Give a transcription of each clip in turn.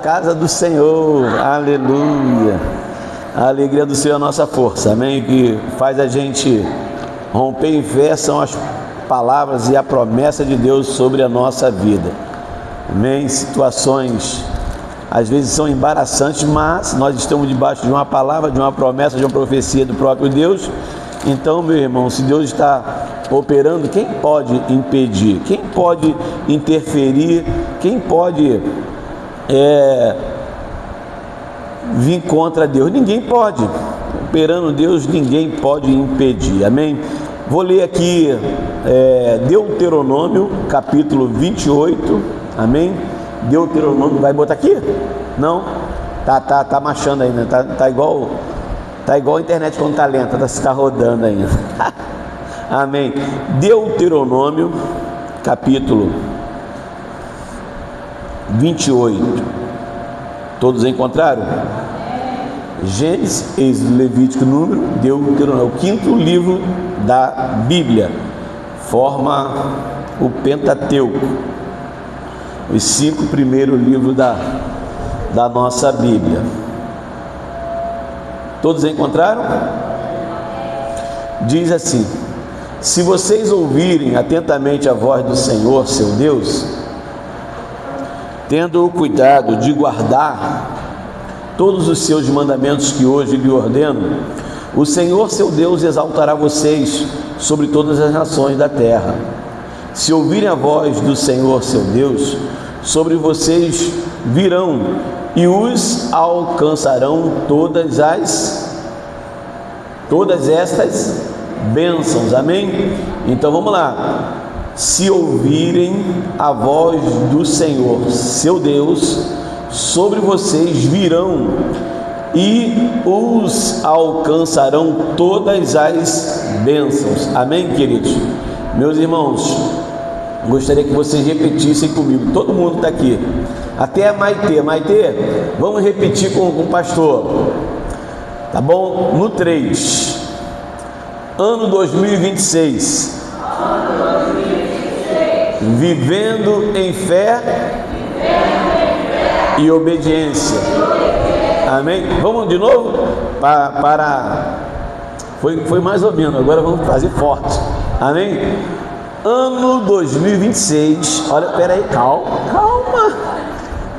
casa do Senhor, aleluia. A alegria do Senhor é a nossa força, amém? O que faz a gente romper em fé são as palavras e a promessa de Deus sobre a nossa vida, amém? Situações às vezes são embaraçantes, mas nós estamos debaixo de uma palavra, de uma promessa, de uma profecia do próprio Deus. Então, meu irmão, se Deus está operando, quem pode impedir? Quem pode interferir? Quem pode vir contra Deus? Ninguém pode. Operando Deus, ninguém pode impedir, amém? Vou ler aqui Deuteronômio capítulo 28, amém? Deuteronômio, vai botar aqui? Não? Tá marchando ainda, tá igual a internet quando tá lenta, tá rodando ainda. Amém. Deuteronômio capítulo 28. Todos encontraram? Gênesis, Levítico, Número, Deuteronômio, o quinto livro da Bíblia, forma o Pentateuco, os 5 primeiros livros da nossa Bíblia. Todos encontraram? Diz assim: se vocês ouvirem atentamente a voz do Senhor, seu Deus, tendo o cuidado de guardar todos os seus mandamentos que hoje lhe ordeno, o Senhor, seu Deus, exaltará vocês sobre todas as nações da terra. Se ouvirem a voz do Senhor, seu Deus, sobre vocês virão e os alcançarão todas estas bênçãos, amém? Então vamos lá. Se ouvirem a voz do Senhor, seu Deus, sobre vocês virão e os alcançarão todas as bênçãos, amém, queridos? Meus irmãos, gostaria que vocês repetissem comigo, todo mundo está aqui, até a Maitê, vamos repetir com o pastor, tá bom? No 3, ano 2026, vivendo em fé e obediência, amém? Vamos de novo? Foi mais ou menos, agora vamos fazer forte, amém? Ano 2026, olha, peraí, calma.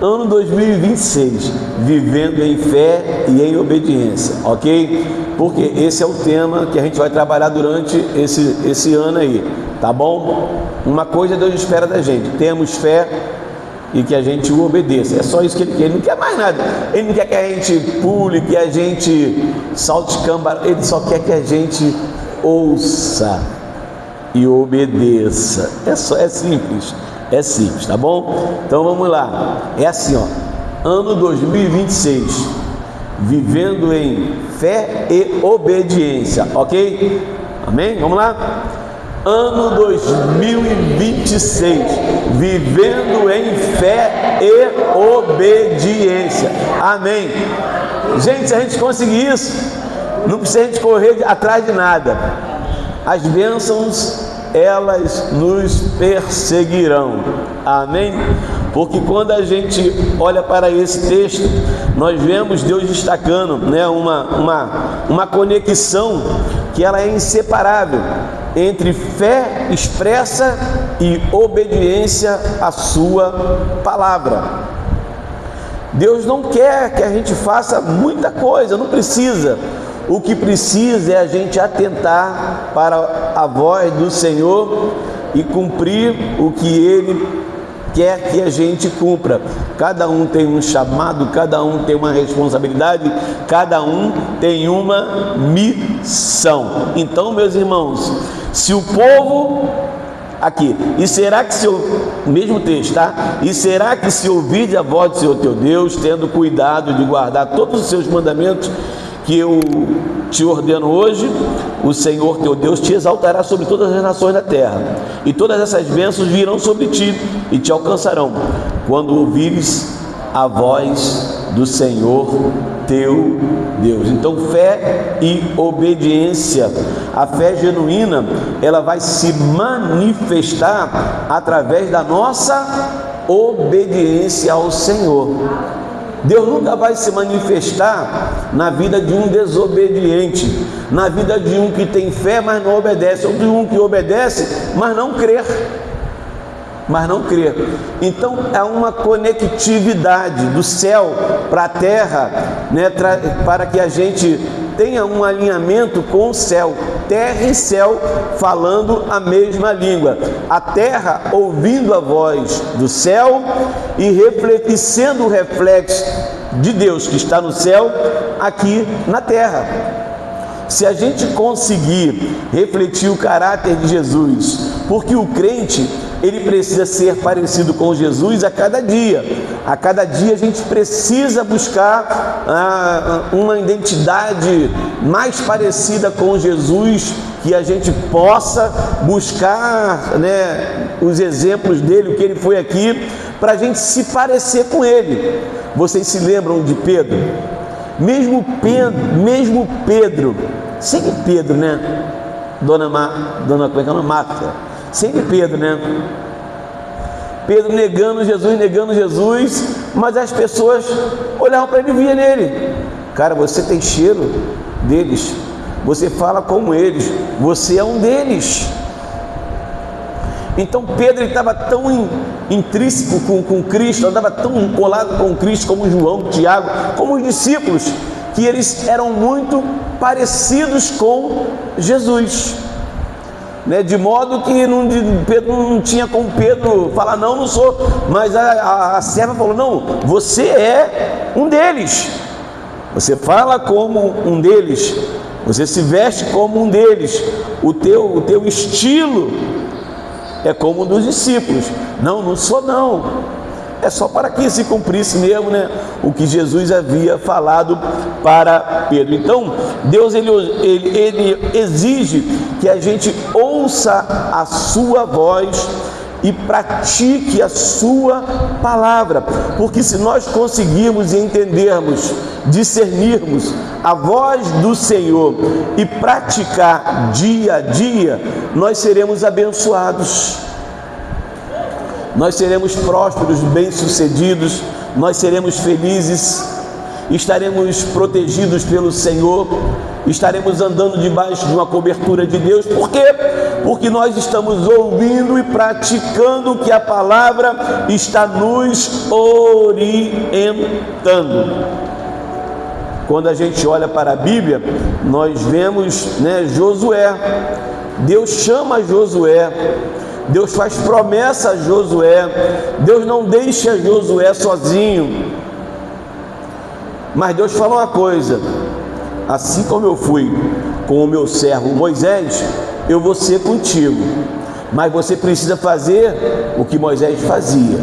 Ano 2026, vivendo em fé e em obediência, ok? Porque esse é o tema que a gente vai trabalhar durante esse ano aí, tá bom? Uma coisa Deus espera da gente: temos fé e que a gente o obedeça. É só isso que ele quer, ele não quer mais nada. Ele não quer que a gente pule, que a gente salte escamba, ele só quer que a gente ouça e obedeça. É simples, tá bom? Então vamos lá. É assim, ó. Ano 2026, vivendo em fé e obediência, ok? Amém? Vamos lá? Ano 2026, vivendo em fé e obediência, amém? Gente, se a gente conseguir isso, não precisa a gente correr atrás de nada. As bênçãos, elas nos perseguirão, amém? Porque quando a gente olha para esse texto, nós vemos Deus destacando, né, uma conexão que ela é inseparável entre fé expressa e obediência à sua palavra. Deus não quer que a gente faça muita coisa, não precisa. O que precisa é a gente atentar para a voz do Senhor e cumprir o que Ele quer que a gente cumpra. Cada um tem um chamado, cada um tem uma responsabilidade, cada um tem uma missão. Então, meus irmãos, se o povo aqui, e será que se o mesmo texto, tá? E será que se ouvir a voz do Senhor teu Deus, tendo cuidado de guardar todos os seus mandamentos que eu te ordeno hoje, o Senhor teu Deus te exaltará sobre todas as nações da terra, e todas essas bênçãos virão sobre ti e te alcançarão, quando ouvires a voz do Senhor teu Deus. Então, fé e obediência. A fé genuína, ela vai se manifestar através da nossa obediência ao Senhor. Deus nunca vai se manifestar na vida de um desobediente, na vida de um que tem fé, mas não obedece, ou de um que obedece, mas não crê. Então é uma conectividade do céu para a terra, né, para que a gente tenha um alinhamento com o céu, terra e céu falando a mesma língua, a terra ouvindo a voz do céu e sendo o reflexo de Deus que está no céu aqui na terra. Se a gente conseguir refletir o caráter de Jesus, porque o crente, ele precisa ser parecido com Jesus a cada dia. A cada dia a gente precisa buscar uma identidade mais parecida com Jesus, que a gente possa buscar, né, os exemplos dele, o que ele foi aqui, para a gente se parecer com ele. Vocês se lembram de Pedro? Mesmo Pedro, sempre Pedro, né? Dona como é que é? Marta. Sempre Pedro, né? Pedro negando Jesus, mas as pessoas olhavam para ele e viam nele: cara, você tem cheiro deles, você fala como eles, você é um deles. Então Pedro estava tão intrínseco com Cristo, andava tão colado com Cristo como João, Tiago, como os discípulos, que eles eram muito parecidos com Jesus, né? De modo que Pedro não tinha como Pedro falar: não sou, mas a serva falou: não, você é um deles, você fala como um deles, você se veste como um deles, o teu estilo é como um dos discípulos. Não sou não. É só para que se cumprisse mesmo, né, o que Jesus havia falado para Pedro. Então Deus ele exige que a gente ouça a sua voz e pratique a sua palavra, porque se nós conseguirmos entendermos, discernirmos a voz do Senhor e praticar dia a dia, nós seremos abençoados, nós seremos prósperos, bem-sucedidos, nós seremos felizes, estaremos protegidos pelo Senhor, estaremos andando debaixo de uma cobertura de Deus. Por quê? Porque nós estamos ouvindo e praticando o que a palavra está nos orientando. Quando a gente olha para a Bíblia, nós vemos, né, Josué. Deus chama Josué, Deus faz promessa a Josué, Deus não deixa Josué sozinho. Mas Deus fala uma coisa: assim como eu fui com o meu servo Moisés, eu vou ser contigo, mas você precisa fazer o que Moisés fazia,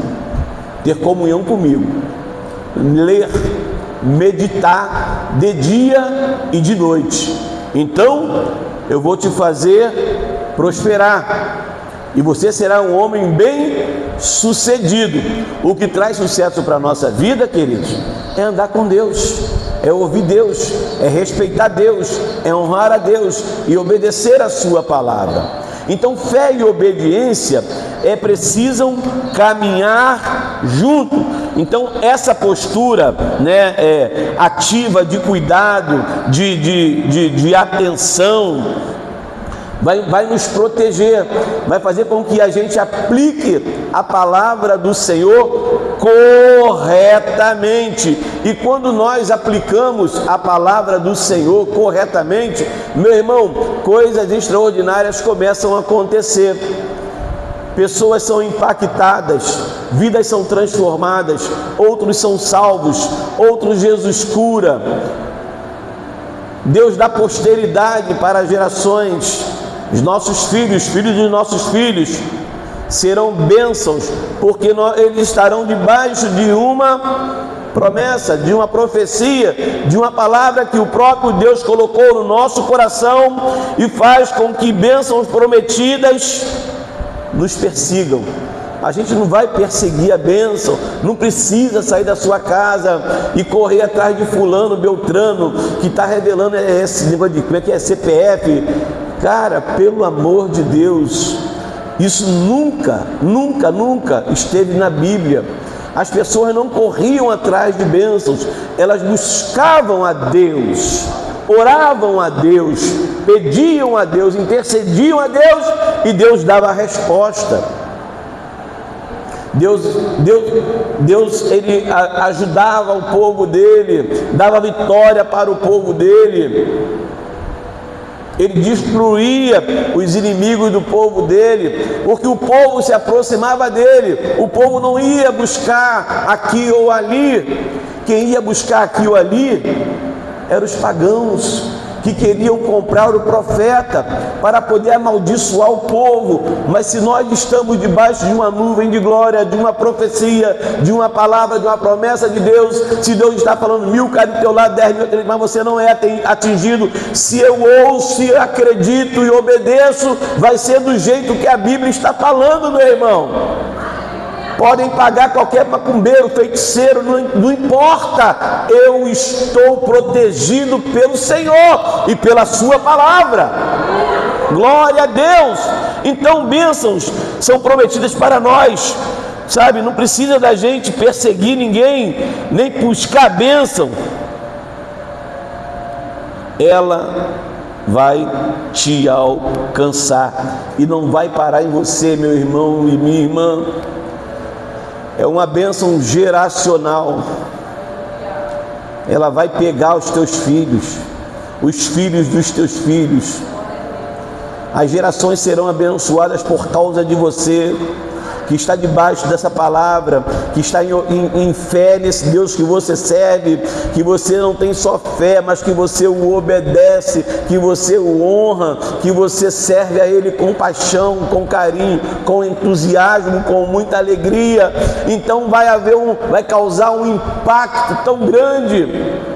ter comunhão comigo, ler, meditar de dia e de noite. Então eu vou te fazer prosperar e você será um homem bem sucedido. O que traz sucesso para a nossa vida, queridos, é andar com Deus, é ouvir Deus, é respeitar Deus, é honrar a Deus e obedecer a sua palavra. Então fé e obediência precisam caminhar junto. Então essa postura, né, ativa, de cuidado, de atenção, vai nos proteger, vai fazer com que a gente aplique a palavra do Senhor corretamente. E quando nós aplicamos a palavra do Senhor corretamente, meu irmão, coisas extraordinárias começam a acontecer. Pessoas são impactadas, vidas são transformadas, outros são salvos, outros Jesus cura. Deus dá posteridade para gerações. Os nossos filhos, filhos de nossos filhos, serão bênçãos, porque eles estarão debaixo de uma promessa, de uma profecia, de uma palavra que o próprio Deus colocou no nosso coração e faz com que bênçãos prometidas nos persigam. A gente não vai perseguir a bênção, não precisa sair da sua casa e correr atrás de fulano, beltrano, que está revelando esse negócio de como é que é CPF. Cara, pelo amor de Deus, isso nunca esteve na Bíblia. As pessoas não corriam atrás de bênçãos, elas buscavam a Deus, oravam a Deus, pediam a Deus, intercediam a Deus, e Deus dava a resposta. Deus ele ajudava o povo dele, dava vitória para o povo dele. Ele destruía os inimigos do povo dele, porque o povo se aproximava dele. O povo não ia buscar aqui ou ali. Quem ia buscar aqui ou ali eram os pagãos, que queriam comprar o profeta para poder amaldiçoar o povo. Mas se nós estamos debaixo de uma nuvem de glória, de uma profecia, de uma palavra, de uma promessa de Deus, se Deus está falando 1000 caem do teu lado, 10.000, mas você não é atingido, se eu ouço, se eu acredito e obedeço, vai ser do jeito que a Bíblia está falando, meu irmão. Podem pagar qualquer macumbeiro, feiticeiro, não importa, eu estou protegido pelo Senhor e pela sua palavra. Glória a Deus. Então bênçãos são prometidas para nós, sabe? Não precisa da gente perseguir ninguém, nem buscar bênção. Ela vai te alcançar e não vai parar em você, meu irmão e minha irmã. É uma bênção geracional. Ela vai pegar os teus filhos, os filhos dos teus filhos. As gerações serão abençoadas por causa de você, que está debaixo dessa palavra, que está em fé nesse Deus que você serve, que você não tem só fé, mas que você o obedece, que você o honra, que você serve a Ele com paixão, com carinho, com entusiasmo, com muita alegria. Então vai causar um impacto tão grande.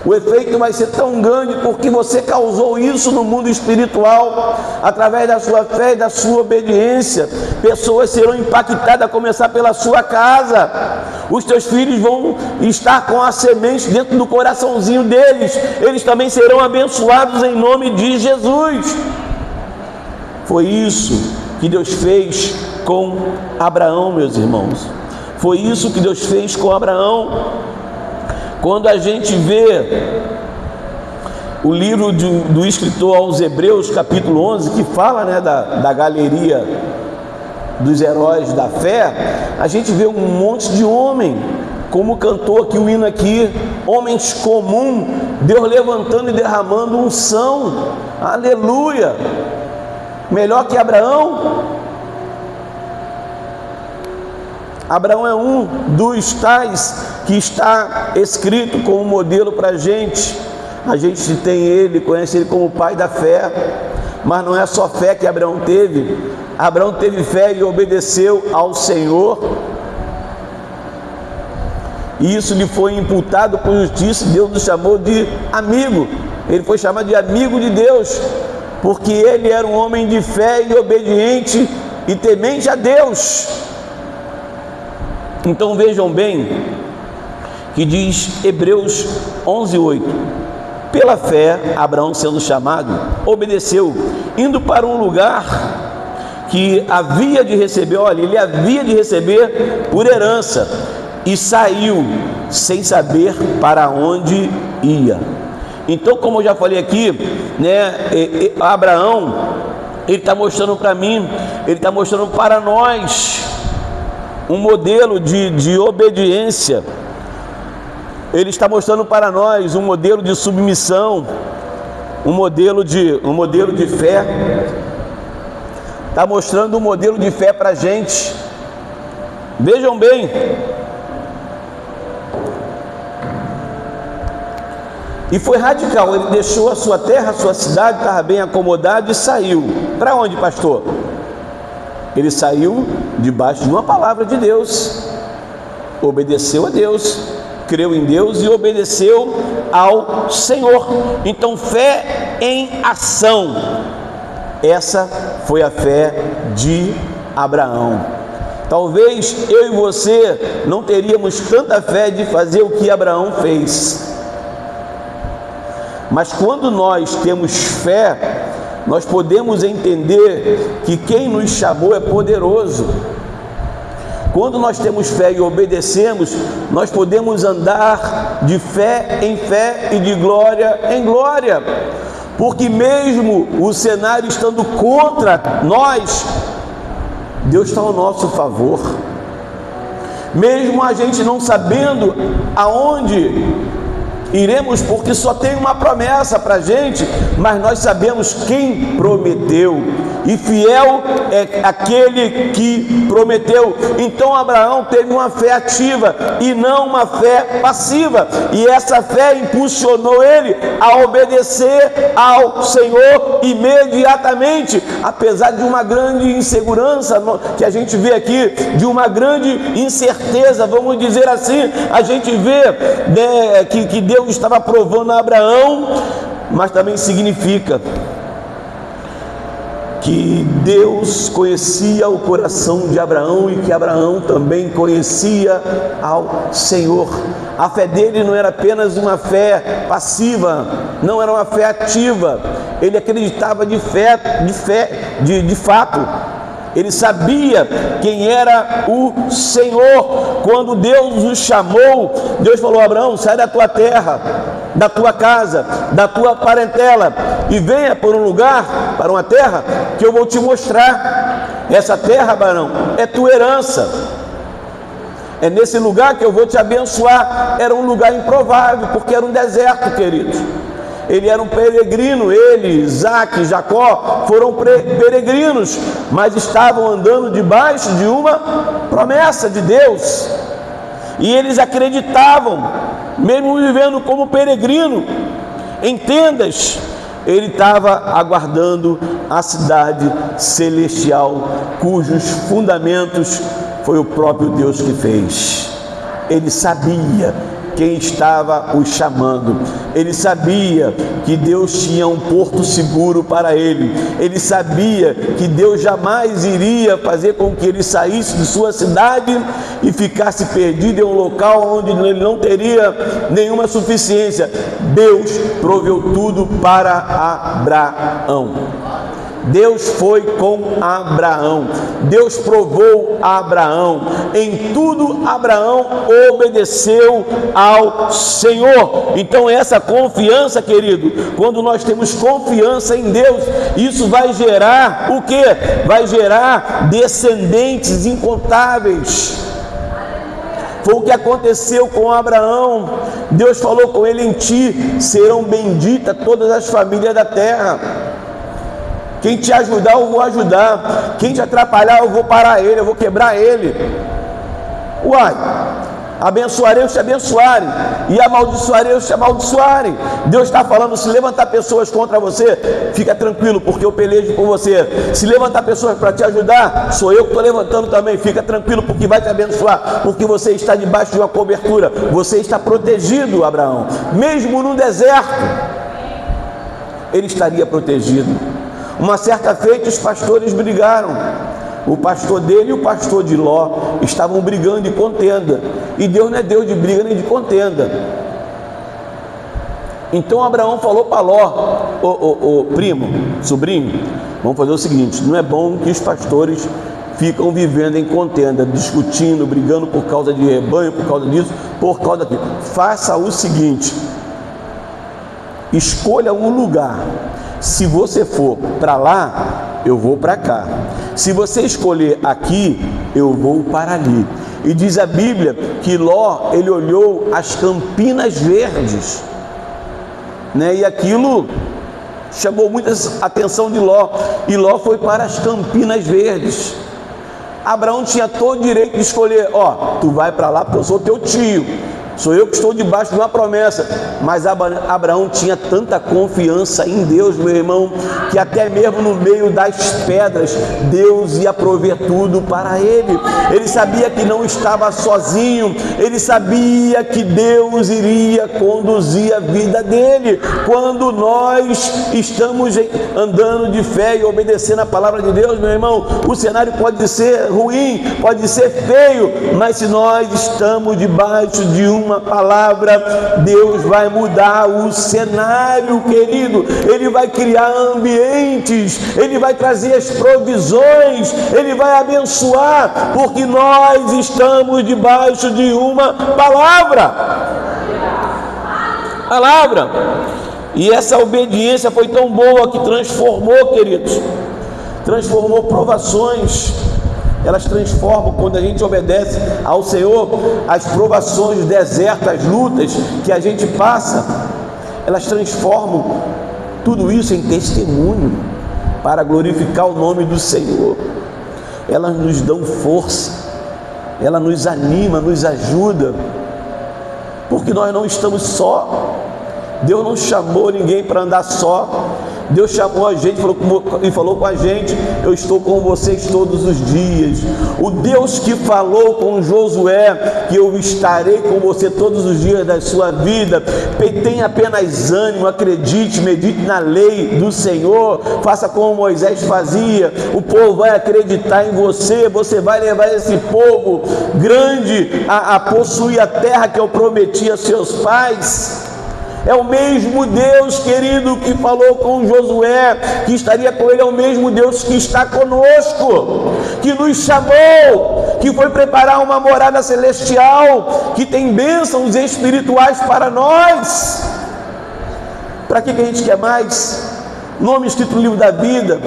O efeito vai ser tão grande porque você causou isso no mundo espiritual, através da sua fé e da sua obediência. Pessoas serão impactadas, a começar pela sua casa. Os teus filhos vão estar com a semente dentro do coraçãozinho deles. Eles também serão abençoados em nome de Jesus. Foi isso que Deus fez com Abraão, meus irmãos. Foi isso que Deus fez com Abraão. Quando a gente vê o livro do escritor aos Hebreus, capítulo 11, que fala, né, da galeria dos heróis da fé, a gente vê um monte de homem, como cantou aqui o hino aqui, homens comuns, Deus levantando e derramando unção, aleluia. Melhor que Abraão. Abraão é um dos tais que está escrito como modelo para a gente. A gente tem ele, conhece ele como pai da fé, mas não é só fé que Abraão teve. Abraão teve fé e obedeceu ao Senhor, e isso lhe foi imputado por justiça. Deus o chamou de amigo, ele foi chamado de amigo de Deus, porque ele era um homem de fé e obediente e temente a Deus. Então vejam bem que diz Hebreus 11:8: pela fé Abraão, sendo chamado, obedeceu, indo para um lugar que havia de receber, olha, ele havia de receber por herança, e saiu sem saber para onde ia. Então, como eu já falei aqui, né, Abraão, ele está mostrando para mim, ele está mostrando para nós um modelo de obediência. Ele está mostrando para nós um modelo de submissão, um modelo de fé. Está mostrando um modelo de fé para a gente. Vejam bem, e foi radical. Ele deixou a sua terra, a sua cidade, estava bem acomodado e saiu. Para onde, pastor? Ele saiu debaixo de uma palavra de Deus, obedeceu a Deus, creu em Deus e obedeceu ao Senhor. Então, fé em ação. Essa foi a fé de Abraão. Talvez eu e você não teríamos tanta fé de fazer o que Abraão fez, mas quando nós temos fé, nós podemos entender que quem nos chamou é poderoso. Quando nós temos fé e obedecemos, nós podemos andar de fé e de glória em glória, porque mesmo o cenário estando contra nós, Deus está ao nosso favor. Mesmo a gente não sabendo aonde iremos, porque só tem uma promessa para a gente, mas nós sabemos quem prometeu, e fiel é aquele que prometeu. Então Abraão teve uma fé ativa e não uma fé passiva, e essa fé impulsionou ele a obedecer ao Senhor imediatamente, apesar de uma grande insegurança que a gente vê aqui, de uma grande incerteza, vamos dizer assim. A gente vê, né, que Deus estava provando a Abraão, mas também significa que Deus conhecia o coração de Abraão e que Abraão também conhecia ao Senhor. A fé dele não era apenas uma fé passiva, não era uma fé ativa. Ele acreditava de fato. Ele sabia quem era o Senhor. Quando Deus o chamou, Deus falou: Abraão, sai da tua terra, da tua casa, da tua parentela, e venha por um lugar, para uma terra que eu vou te mostrar. Essa terra, Abraão, é tua herança. É nesse lugar que eu vou te abençoar. Era um lugar improvável, porque era um deserto, queridos. Ele era um peregrino, ele, Isaac, Jacó foram peregrinos, mas estavam andando debaixo de uma promessa de Deus, e eles acreditavam, mesmo vivendo como peregrino em tendas, ele estava aguardando a cidade celestial, cujos fundamentos foi o próprio Deus que fez. Ele sabia quem estava o chamando, ele sabia que Deus tinha um porto seguro para ele, ele sabia que Deus jamais iria fazer com que ele saísse de sua cidade e ficasse perdido em um local onde ele não teria nenhuma suficiência. Deus proveu tudo para Abraão. Deus foi com Abraão, Deus provou a Abraão, em tudo Abraão obedeceu ao Senhor. Então essa confiança, querido, quando nós temos confiança em Deus, isso vai gerar o quê? Vai gerar descendentes incontáveis. Foi o que aconteceu com Abraão. Deus falou com ele: em ti serão benditas todas as famílias da terra. Quem te ajudar, eu vou ajudar. Quem te atrapalhar, eu vou parar ele, eu vou quebrar ele. Uai, abençoarei os te abençoarem, e amaldiçoarei os te amaldiçoarem. Deus está falando: se levantar pessoas contra você, fica tranquilo, porque eu pelejo por você. Se levantar pessoas para te ajudar, sou eu que estou levantando também, fica tranquilo, porque vai te abençoar, porque você está debaixo de uma cobertura, você está protegido. Abraão, mesmo no deserto, ele estaria protegido. Uma certa feita, os pastores brigaram. O pastor dele e o pastor de Ló estavam brigando em contenda, e Deus não é Deus de briga nem de contenda. Então Abraão falou para Ló: primo, sobrinho, vamos fazer o seguinte, não é bom que os pastores ficam vivendo em contenda, discutindo, brigando por causa de rebanho, por causa disso, por causa daquilo. Faça o seguinte: escolha um lugar. Se você for para lá, eu vou para cá. Se você escolher aqui, eu vou para ali. E diz a Bíblia que Ló, ele olhou as campinas verdes, né? E aquilo chamou muita atenção de Ló. E Ló foi para as campinas verdes. Abraão tinha todo o direito de escolher: ó, tu vai para lá porque eu sou teu tio, sou eu que estou debaixo de uma promessa. Mas Abraão tinha tanta confiança em Deus, meu irmão, que até mesmo no meio das pedras, Deus ia prover tudo para ele. Ele sabia que não estava sozinho, ele sabia que Deus iria conduzir a vida dele. Quando nós estamos andando de fé e obedecendo a palavra de Deus, meu irmão, o cenário pode ser ruim, pode ser feio, mas se nós estamos debaixo de um uma palavra, Deus vai mudar o cenário, querido. Ele vai criar ambientes, Ele vai trazer as provisões, Ele vai abençoar, porque nós estamos debaixo de uma palavra. E essa obediência foi tão boa que transformou, queridos, transformou provações. Elas transformam, quando a gente obedece ao Senhor, as provações, os desertos, as lutas que a gente passa, elas transformam tudo isso em testemunho para glorificar o nome do Senhor. Elas nos dão força, ela nos anima, nos ajuda, porque nós não estamos só. Deus não chamou ninguém para andar só. Deus chamou a gente e falou com a gente: eu estou com vocês todos os dias. O Deus que falou com Josué que eu estarei com você todos os dias da sua vida, tenha apenas ânimo, acredite, medite na lei do Senhor, faça como Moisés fazia. O povo vai acreditar em você, você vai levar esse povo grande a possuir a terra que eu prometi a seus pais. É o mesmo Deus, querido, que falou com Josué que estaria com ele, é o mesmo Deus que está conosco, que nos chamou, que foi preparar uma morada celestial, que tem bênçãos espirituais para nós. Para que a gente quer mais? Nome escrito no livro da vida,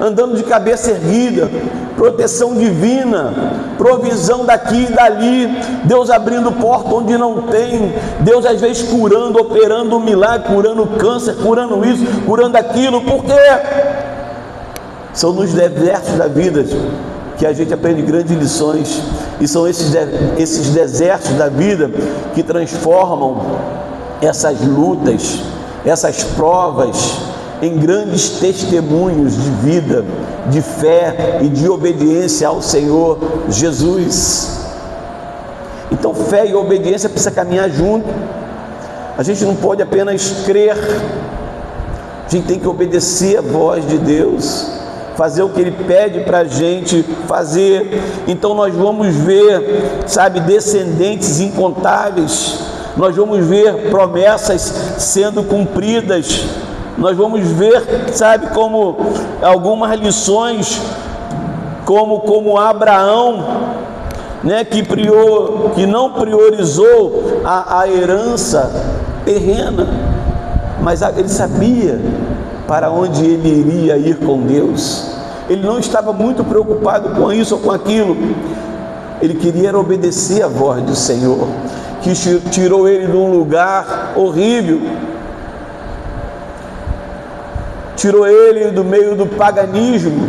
andando de cabeça erguida, proteção divina, provisão daqui e dali, Deus abrindo porta onde não tem, Deus às vezes curando, operando um milagre, curando câncer, curando isso, curando aquilo. Por quê? São nos desertos da vida que a gente aprende grandes lições, e são esses desertos da vida que transformam essas lutas, essas provas em grandes testemunhos de vida, de fé e de obediência ao Senhor Jesus. Então fé e obediência precisa caminhar junto. A gente não pode apenas crer, a gente tem que obedecer a voz de Deus, fazer o que Ele pede para a gente fazer. Então nós vamos ver, descendentes incontáveis, nós vamos ver promessas sendo cumpridas. Nós vamos ver, como algumas lições, como Abraão, que não priorizou a herança terrena, mas ele sabia para onde ele iria ir com Deus. Ele não estava muito preocupado com isso ou com aquilo. Ele queria obedecer a voz do Senhor, que tirou ele de um lugar horrível, tirou ele do meio do paganismo,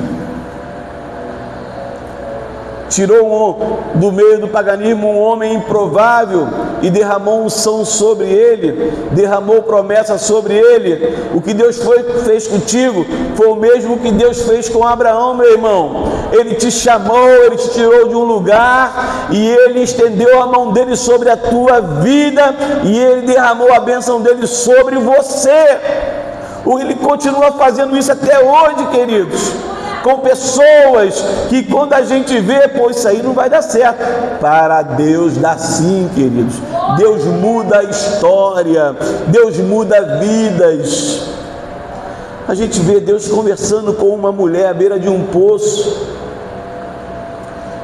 tirou do meio do paganismo um homem improvável e derramou unção sobre ele, derramou promessa sobre ele. O que Deus fez contigo foi o mesmo que Deus fez com Abraão, meu irmão. Ele te chamou, ele te tirou de um lugar e ele estendeu a mão dele sobre a tua vida e ele derramou a bênção dele sobre você. Ele continua fazendo isso até hoje, queridos, com pessoas que quando a gente vê, isso aí não vai dar certo. Para Deus dá sim, queridos. Deus muda a história, Deus muda vidas. A gente vê Deus conversando com uma mulher à beira de um poço,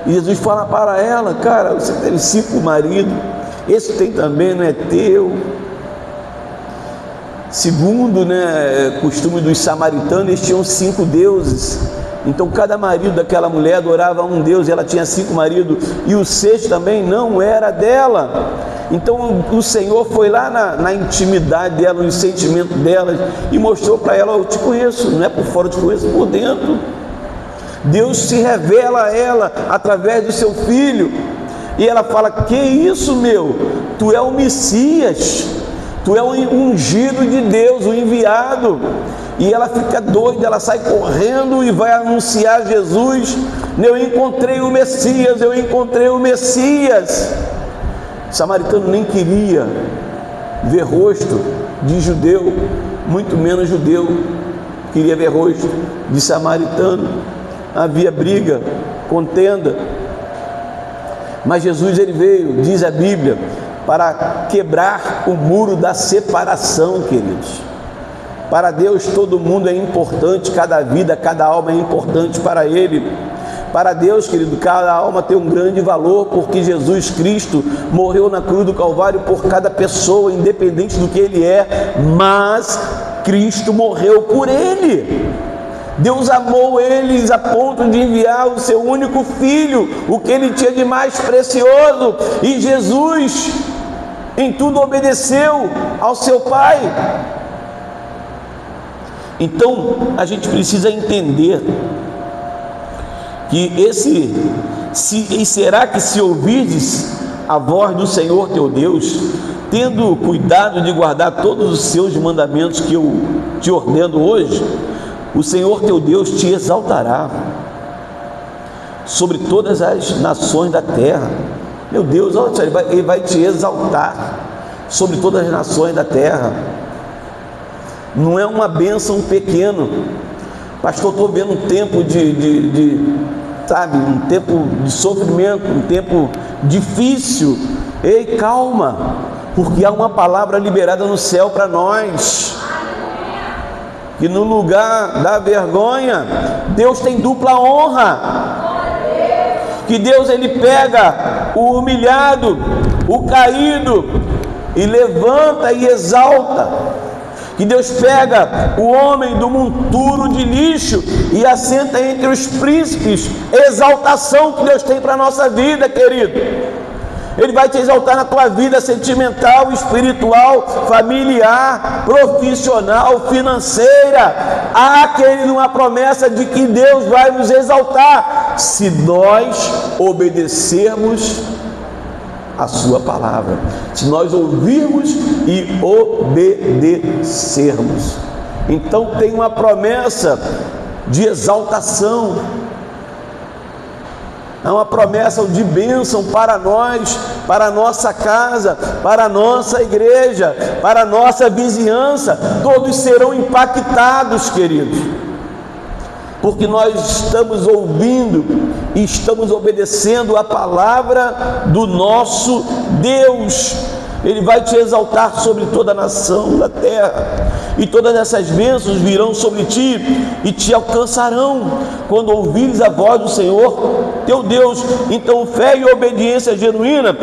e Jesus fala para ela: cara, você teve 5 maridos, esse tem também, não é teu? Segundo costume dos samaritanos, eles tinham 5 deuses. Então cada marido daquela mulher adorava um deus, e ela tinha 5 maridos, e o 6º também não era dela. Então o Senhor foi lá na intimidade dela, no sentimento dela, e mostrou para ela: eu te conheço, não é por fora, eu te conheço por dentro. Deus se revela a ela através do seu filho, e ela fala: que isso, meu? Tu é o Messias, tu é o ungido de Deus, o enviado. E ela fica doida, ela sai correndo e vai anunciar Jesus: eu encontrei o Messias, eu encontrei o Messias. O samaritano nem queria ver rosto de judeu, muito menos judeu queria ver rosto de samaritano. Havia briga, contenda, mas Jesus, ele veio, diz a Bíblia, para quebrar o muro da separação, queridos. Para Deus todo mundo é importante, cada vida, cada alma é importante para Ele. Para Deus, querido, cada alma tem um grande valor, porque Jesus Cristo morreu na cruz do Calvário por cada pessoa, independente do que ele é, mas Cristo morreu por ele. Deus amou eles a ponto de enviar o seu único filho, o que ele tinha de mais precioso, e Jesus em tudo obedeceu ao seu Pai. Então a gente precisa entender que será que se ouvirdes a voz do Senhor teu Deus, tendo cuidado de guardar todos os seus mandamentos que eu te ordeno hoje, o Senhor teu Deus te exaltará sobre todas as nações da terra. Meu Deus, olha só, Ele vai te exaltar sobre todas as nações da terra. Não é uma bênção pequena. Pastor, estou vendo um tempo um tempo de sofrimento, um tempo difícil. Ei, calma, porque há uma palavra liberada no céu para nós, que no lugar da vergonha, Deus tem dupla honra. Que Deus, Ele pega o humilhado, o caído, e levanta e exalta. Que Deus pega o homem do monturo de lixo e assenta entre os príncipes. Exaltação que Deus tem para a nossa vida, querido. Ele vai te exaltar na tua vida sentimental, espiritual, familiar, profissional, financeira. Há, querido, uma promessa de que Deus vai nos exaltar se nós obedecermos a sua palavra, se nós ouvirmos e obedecermos. Então tem uma promessa de exaltação, é uma promessa de bênção para nós, para a nossa casa, para a nossa igreja, para a nossa vizinhança. Todos serão impactados, queridos, porque nós estamos ouvindo e estamos obedecendo a palavra do nosso Deus. Ele vai te exaltar sobre toda a nação da terra, e todas essas bênçãos virão sobre ti e te alcançarão quando ouvires a voz do Senhor teu Deus. Então fé e obediência genuína,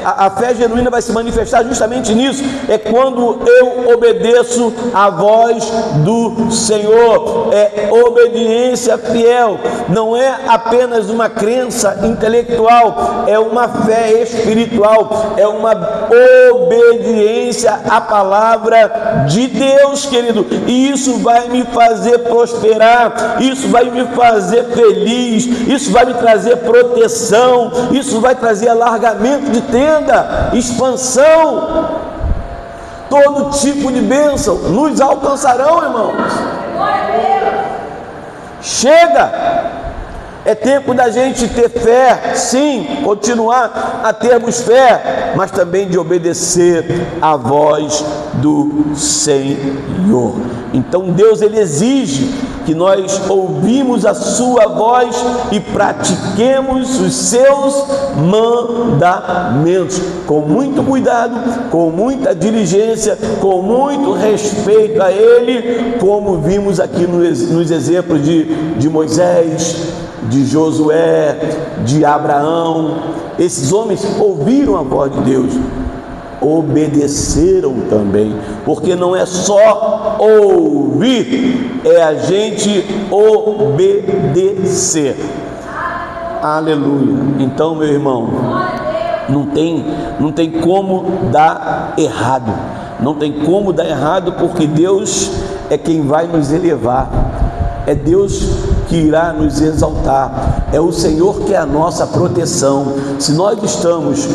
a fé genuína vai se manifestar justamente nisso, é quando eu obedeço a voz do Senhor. É obediência fiel, não é apenas uma crença intelectual, é uma fé espiritual, é uma obediência à palavra de Deus, querido, e isso vai me fazer prosperar, isso vai me fazer feliz, isso vai me trazer proteção, isso vai trazer alargamento de tenda, expansão, todo tipo de bênção nos alcançarão, irmãos. Chega! É tempo da gente ter fé, sim, continuar a termos fé, mas também de obedecer à voz do Senhor. Então Deus, Ele exige que nós ouvimos a sua voz e pratiquemos os seus mandamentos, com muito cuidado, com muita diligência, com muito respeito a Ele, como vimos aqui nos exemplos de Moisés, de Josué, de Abraão. Esses homens ouviram a voz de Deus, obedeceram também, porque não é só ouvir, é a gente obedecer. Aleluia. Então, meu irmão, não tem como dar errado, não tem como dar errado, porque Deus é quem vai nos elevar, é Deus que irá nos exaltar, é o Senhor que é a nossa proteção. Se nós estamos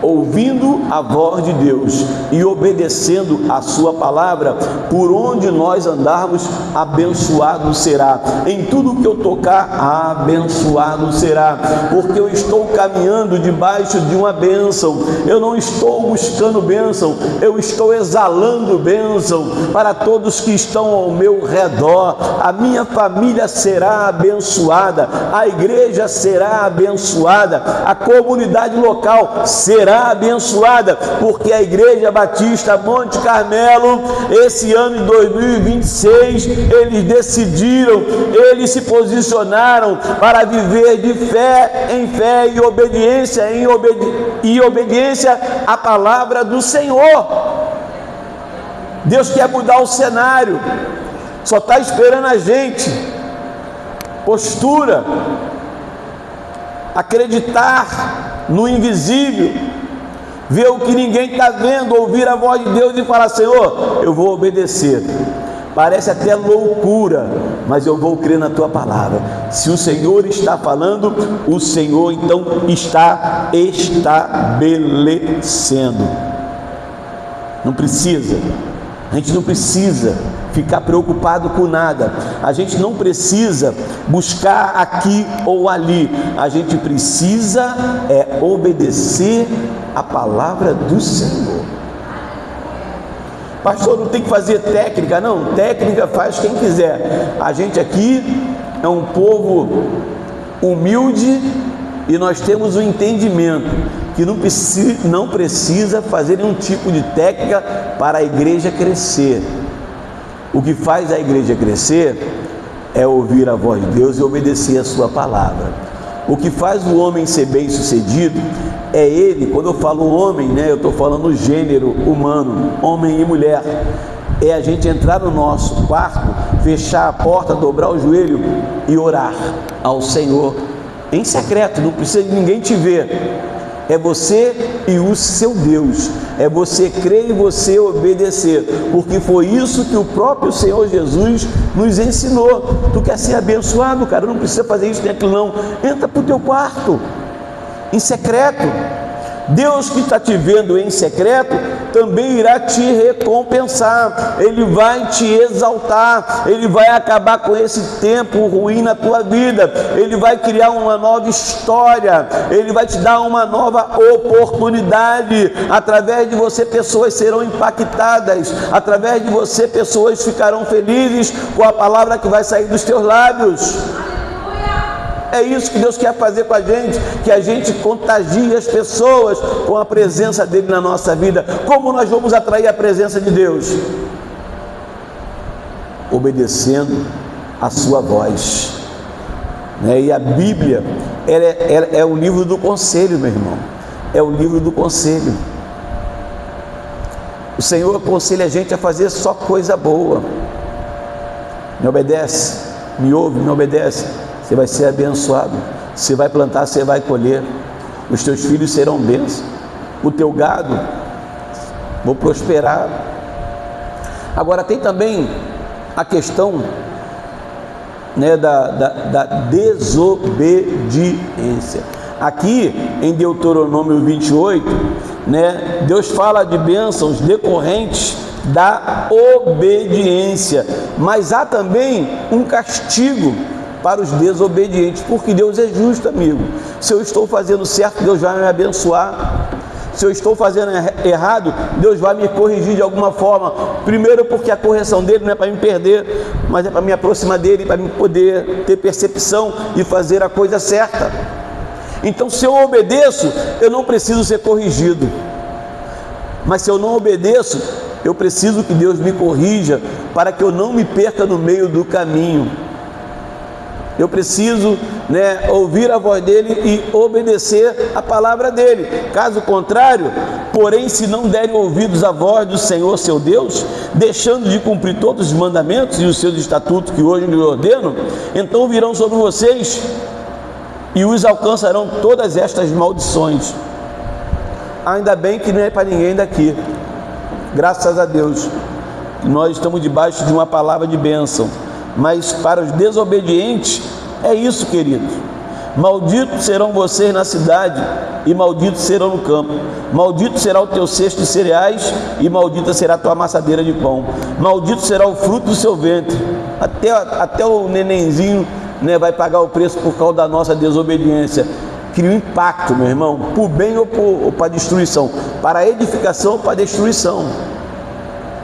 ouvindo a voz de Deus e obedecendo a sua palavra, por onde nós andarmos, abençoado será. Em tudo que eu tocar, abençoado será, porque eu estou caminhando debaixo de uma bênção. Eu não estou buscando bênção, eu estou exalando bênção para todos que estão ao meu redor. A minha família será abençoada, a igreja será abençoada, a comunidade local será será abençoada, porque a Igreja Batista Monte Carmelo, esse ano de 2026, eles decidiram, eles se posicionaram para viver de fé em fé e obediência em obediência à palavra do Senhor. Deus quer mudar o cenário, só está esperando a gente. Postura, acreditar no invisível, ver o que ninguém está vendo, ouvir a voz de Deus e falar: Senhor, eu vou obedecer. Parece até loucura, mas eu vou crer na tua palavra. Se o Senhor está falando, o Senhor então está estabelecendo. Não precisa, a gente não precisa ficar preocupado com nada, a gente não precisa buscar aqui ou ali, a gente precisa obedecer a palavra do Senhor. Pastor, não tem que fazer técnica, não, técnica faz quem quiser. A gente aqui é um povo humilde e nós temos o entendimento que não precisa fazer nenhum tipo de técnica para a igreja crescer. O que faz a igreja crescer é ouvir a voz de Deus e obedecer a sua palavra. O que faz o homem ser bem sucedido é ele, quando eu falo homem, eu estou falando gênero humano, homem e mulher, é a gente entrar no nosso quarto, fechar a porta, dobrar o joelho e orar ao Senhor em secreto, não precisa de ninguém te ver. É você e o seu Deus, é você crer e você obedecer, porque foi isso que o próprio Senhor Jesus nos ensinou. Tu quer ser abençoado, cara? Não precisa fazer isso nem aquilo não. Entra para o teu quarto em secreto. Deus que está te vendo em secreto também irá te recompensar, Ele vai te exaltar, Ele vai acabar com esse tempo ruim na tua vida, Ele vai criar uma nova história, Ele vai te dar uma nova oportunidade. Através de você pessoas serão impactadas, através de você pessoas ficarão felizes com a palavra que vai sair dos teus lábios. É isso que Deus quer fazer com a gente, que a gente contagie as pessoas com a presença dEle na nossa vida. Como nós vamos atrair a presença de Deus? Obedecendo a sua voz, E a Bíblia é o livro do conselho, meu irmão, é o livro do conselho. O Senhor aconselha a gente a fazer só coisa boa. Me obedece, me ouve, me obedece, você vai ser abençoado. Você vai plantar, você vai colher. Os teus filhos serão bênçãos. O teu gado vou prosperar. Agora tem também a questão da desobediência. Aqui em Deuteronômio 28, Deus fala de bênçãos decorrentes da obediência, mas há também um castigo para os desobedientes, porque Deus é justo, amigo. Se eu estou fazendo certo, Deus vai me abençoar. Se eu estou fazendo errado, Deus vai me corrigir de alguma forma. Primeiro porque a correção dele não é para me perder, mas é para me aproximar dele, para me poder ter percepção e fazer a coisa certa. Então, se eu obedeço, eu não preciso ser corrigido. Mas se eu não obedeço, eu preciso que Deus me corrija para que eu não me perca no meio do caminho. Eu preciso ouvir a voz dele e obedecer a palavra dele. Caso contrário, porém, se não derem ouvidos à voz do Senhor seu Deus, deixando de cumprir todos os mandamentos e os seus estatutos que hoje lhe ordeno, então virão sobre vocês e os alcançarão todas estas maldições. Ainda bem que não é para ninguém daqui, graças a Deus, nós estamos debaixo de uma palavra de bênção. Mas para os desobedientes, é isso, queridos. Malditos serão vocês na cidade, e malditos serão no campo. Maldito será o teu cesto de cereais, e maldita será a tua amassadeira de pão. Maldito será o fruto do seu ventre. Até o nenenzinho vai pagar o preço por causa da nossa desobediência. Cria um impacto, meu irmão, por bem ou para destruição, para edificação ou para destruição.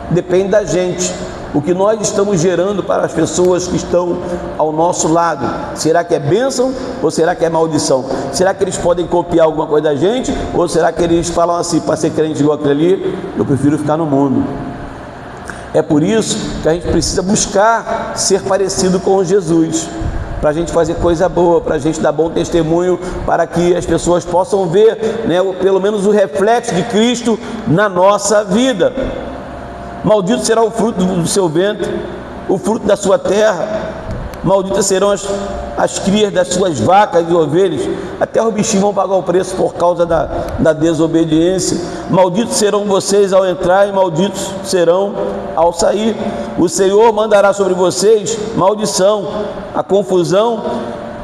Depende da gente. o que nós estamos gerando para as pessoas que estão ao nosso lado. Será que é bênção ou será que é maldição? Será que eles podem copiar alguma coisa da gente, ou será que eles falam assim: para ser crente igual aquele ali, eu prefiro ficar no mundo? É por isso que a gente precisa buscar ser parecido com Jesus, para a gente fazer coisa boa, para a gente dar bom testemunho, para que as pessoas possam ver, né, pelo menos o reflexo de Cristo na nossa vida. Maldito será o fruto do seu ventre, o fruto da sua terra. Malditas serão as crias das suas vacas e ovelhas. Até os bichinhos vão pagar o preço por causa da desobediência. Malditos serão vocês ao entrar e malditos serão ao sair. O Senhor mandará sobre vocês maldição, a confusão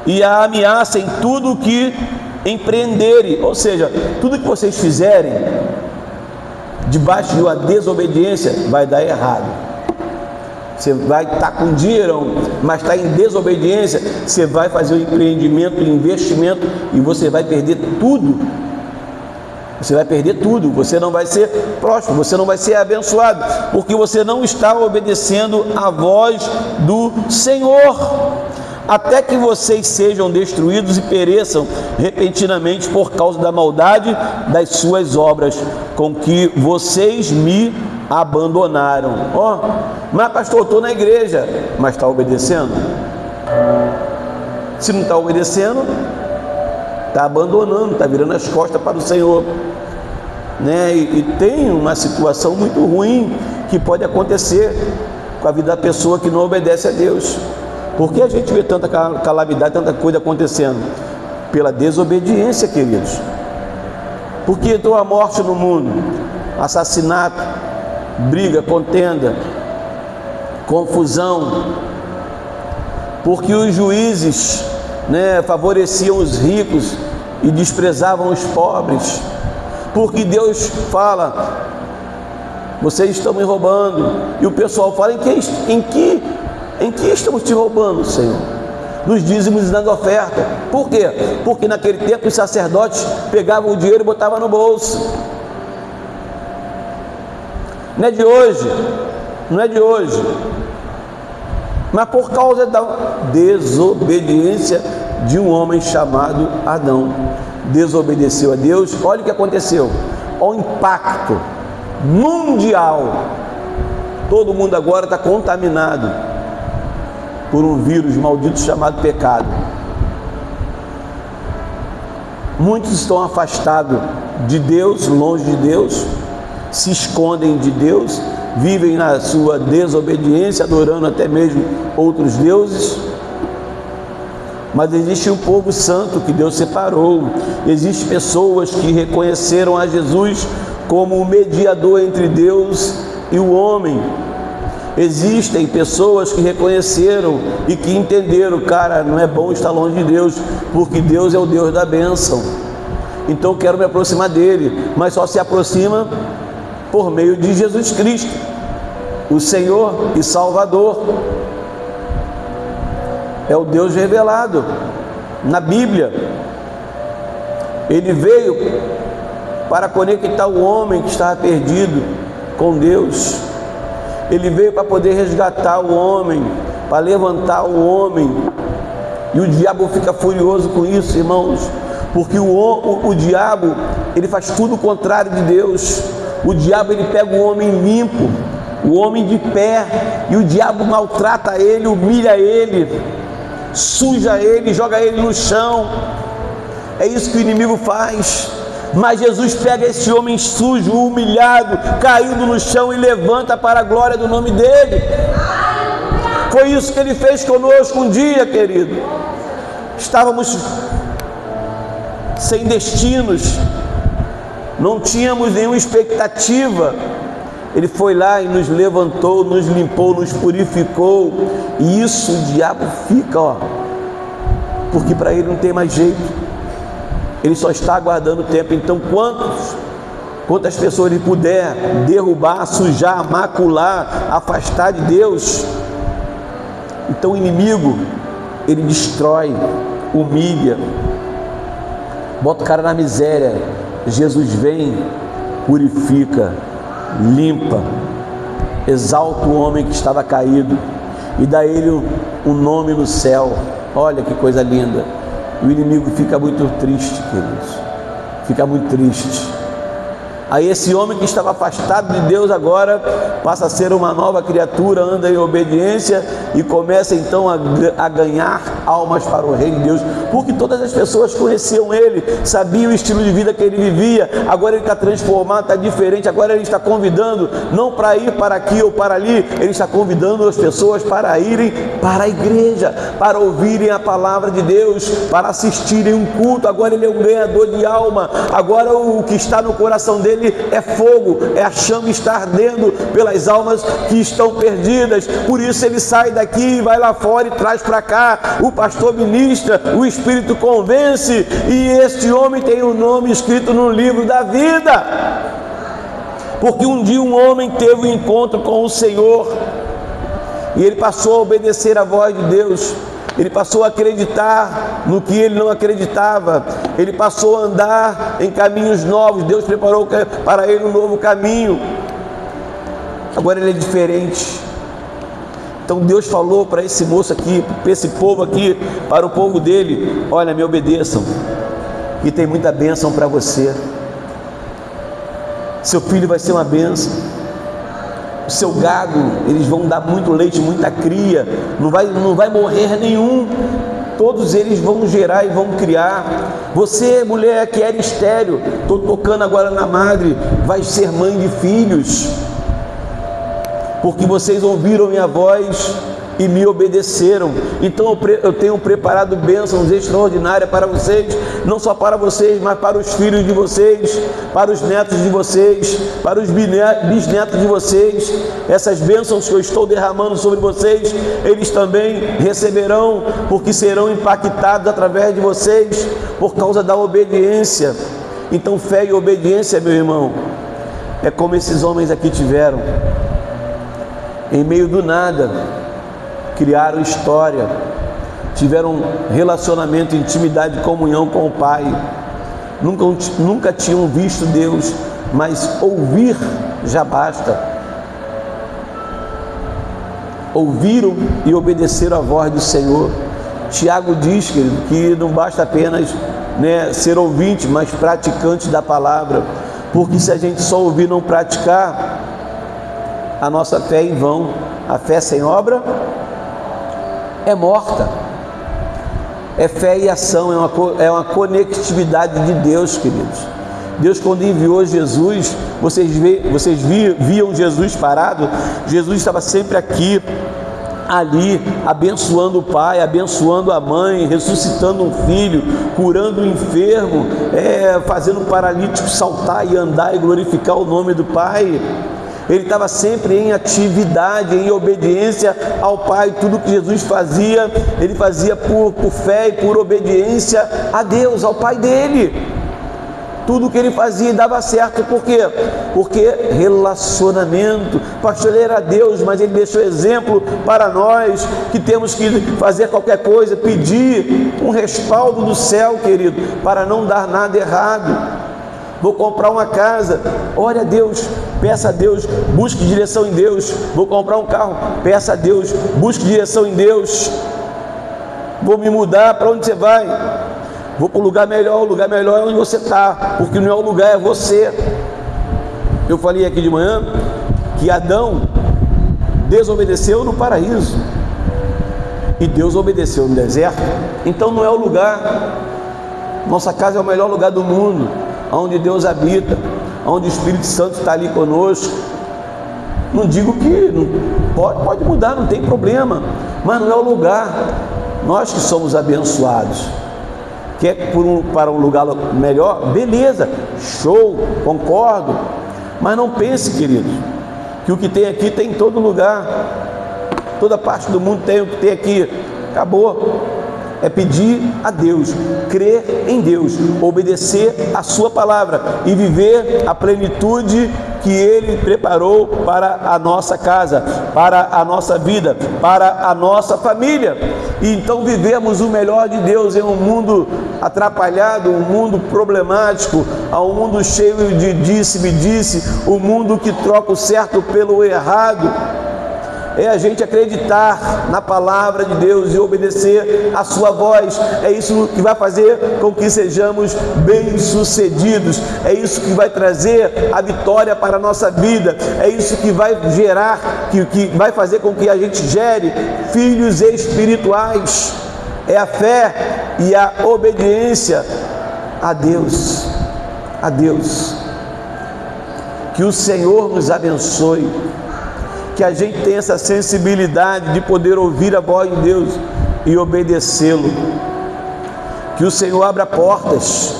e a ameaça em tudo o que empreenderem. Ou seja, tudo que vocês fizerem debaixo de uma desobediência vai dar errado. Você vai estar com dinheirão, mas está em desobediência, você vai fazer um empreendimento, um investimento, e você vai perder tudo. Você vai perder tudo, você não vai ser próspero, você não vai ser abençoado, porque você não está obedecendo à voz do Senhor. Até que vocês sejam destruídos e pereçam repentinamente por causa da maldade das suas obras, com que vocês me abandonaram. Mas pastor, eu estou na igreja, mas está obedecendo? Se não está obedecendo, está abandonando, está virando as costas para o Senhor, né? E tem uma situação muito ruim que pode acontecer com a vida da pessoa que não obedece a Deus. Por que a gente vê tanta calamidade, tanta coisa acontecendo? Pela desobediência, queridos. Porque entrou a morte no mundo, assassinato, briga, contenda, confusão, porque os juízes, né, favoreciam os ricos e desprezavam os pobres, porque Deus fala: vocês estão me roubando, e o pessoal fala: em que estamos te roubando, Senhor? Nos dízimos e nas ofertas. Por quê? Porque naquele tempo os sacerdotes pegavam o dinheiro e botavam no bolso. Não é de hoje, não é de hoje, mas por causa da desobediência de um homem chamado Adão. Desobedeceu a Deus. Olha o que aconteceu, olha o impacto mundial. Todo mundo agora está contaminado por um vírus maldito chamado pecado. Muitos estão afastados de Deus, longe de Deus, se escondem de Deus, vivem na sua desobediência, adorando até mesmo outros deuses. Mas existe um povo santo que Deus separou. Existem pessoas que reconheceram a Jesus como o mediador entre Deus e o homem. Existem pessoas que reconheceram e que entenderam: cara, não é bom estar longe de Deus, porque Deus é o Deus da bênção. Então eu quero me aproximar dele, mas só se aproxima por meio de Jesus Cristo, o Senhor e Salvador. É o Deus revelado na Bíblia. Ele veio para conectar o homem que estava perdido com Deus. Ele veio para poder resgatar o homem, para levantar o homem. E o diabo fica furioso com isso, irmãos, porque o diabo, ele faz tudo o contrário de Deus. O diabo, ele pega o homem limpo, o homem de pé, e o diabo maltrata ele, humilha ele, suja ele, joga ele no chão. É isso que o inimigo faz. Mas Jesus pega esse homem sujo, humilhado, caído no chão, e levanta para a glória do nome dele. Foi isso que ele fez conosco um dia, querido. Estávamos sem destinos, não tínhamos nenhuma expectativa. Ele foi lá e nos levantou, nos limpou, nos purificou. E isso o diabo fica, porque para ele não tem mais jeito. Ele só está aguardando o tempo. Então quantas pessoas ele puder derrubar, sujar, macular, afastar de Deus, então o inimigo, ele destrói, humilha, bota o cara na miséria. Jesus vem, purifica, limpa, exalta o homem que estava caído e dá a ele um nome no céu. Olha que coisa linda. O inimigo fica muito triste, queridos, fica muito triste. Aí esse homem que estava afastado de Deus agora passa a ser uma nova criatura, anda em obediência e começa então a ganhar almas para o reino de Deus, porque todas as pessoas conheciam ele, sabiam o estilo de vida que ele vivia. Agora ele está transformado, está diferente. Agora ele está convidando não para ir para aqui ou para ali, ele está convidando as pessoas para irem para a igreja, para ouvirem a palavra de Deus, para assistirem um culto. Agora ele é um ganhador de alma. Agora o que está no coração dele é fogo, é a chama está ardendo pelas almas que estão perdidas. Por isso ele sai daqui e vai lá fora e traz para cá. O pastor ministra, o Espírito convence, e este homem tem o nome escrito no livro da vida, porque um dia um homem teve um encontro com o Senhor e ele passou a obedecer a voz de Deus. Ele passou a acreditar no que ele não acreditava. Ele passou a andar em caminhos novos. Deus preparou para ele um novo caminho. Agora ele é diferente. Então Deus falou para esse moço aqui, para esse povo aqui, para o povo dele: olha, me obedeçam, e tem muita bênção para você. Seu filho vai ser uma bênção. O seu gado, eles vão dar muito leite, muita cria, não vai morrer nenhum, todos eles vão gerar e vão criar. Você, mulher que era estéril, estou tocando agora na madre, vai ser mãe de filhos, porque vocês ouviram minha voz e me obedeceram. Então eu tenho preparado bênçãos extraordinárias para vocês, não só para vocês, mas para os filhos de vocês, para os netos de vocês, para os bisnetos de vocês. Essas bênçãos que eu estou derramando sobre vocês, eles também receberão, porque serão impactados através de vocês, por causa da obediência. Então fé e obediência, meu irmão, é como esses homens aqui tiveram. Em meio do nada, criaram história, tiveram relacionamento, intimidade, comunhão com o Pai. Nunca tinham visto Deus, mas ouvir já basta. Ouviram e obedeceram a voz do Senhor. Tiago diz, querido, que não basta apenas ser ouvinte, mas praticante da palavra, porque se a gente só ouvir e não praticar, a nossa fé é em vão. A fé sem obra é morta. É fé e ação, é uma conectividade de Deus, queridos. Deus, quando enviou Jesus, vocês viam Jesus parado. Jesus estava sempre aqui, ali, abençoando o pai, abençoando a mãe, ressuscitando um filho, curando o enfermo, fazendo o paralítico saltar e andar e glorificar o nome do Pai. Ele estava sempre em atividade, em obediência ao Pai. Tudo que Jesus fazia, ele fazia por fé e por obediência a Deus, ao Pai dele. Tudo que ele fazia dava certo. Por quê? Porque relacionamento. O pastor era Deus, mas ele deixou exemplo para nós, que temos que fazer qualquer coisa, pedir um respaldo do céu, querido, para não dar nada errado. Vou comprar uma casa, ore a Deus, peça a Deus, busque direção em Deus. Vou comprar um carro, peça a Deus, busque direção em Deus. Vou me mudar, para onde você vai? Vou para o lugar melhor é onde você está, porque não é o lugar, é você. Eu falei aqui de manhã que Adão desobedeceu no paraíso e Deus obedeceu no deserto. Então não é o lugar. Nossa casa é o melhor lugar do mundo, onde Deus habita, onde o Espírito Santo está ali conosco. Não digo que não pode mudar, não tem problema, mas não é o lugar. Nós que somos abençoados, quer para um lugar melhor, beleza, show, concordo, mas não pense, querido, que o que tem aqui tem em todo lugar. Toda parte do mundo tem o que tem aqui. Acabou. É pedir a Deus, crer em Deus, obedecer a sua palavra e viver a plenitude que Ele preparou para a nossa casa, para a nossa vida, para a nossa família. e então vivemos o melhor de Deus em um mundo atrapalhado, um mundo problemático, um mundo cheio de disse-me-disse, um mundo que troca o certo pelo errado. É a gente acreditar na palavra de Deus e obedecer a sua voz. É isso que vai fazer com que sejamos bem-sucedidos. É isso que vai trazer a vitória para a nossa vida. É isso que vai gerar, que vai fazer com que a gente gere filhos espirituais. É a fé e a obediência a Deus. A Deus. Que o Senhor nos abençoe. Que a gente tenha essa sensibilidade de poder ouvir a voz de Deus e obedecê-lo. Que o Senhor abra portas,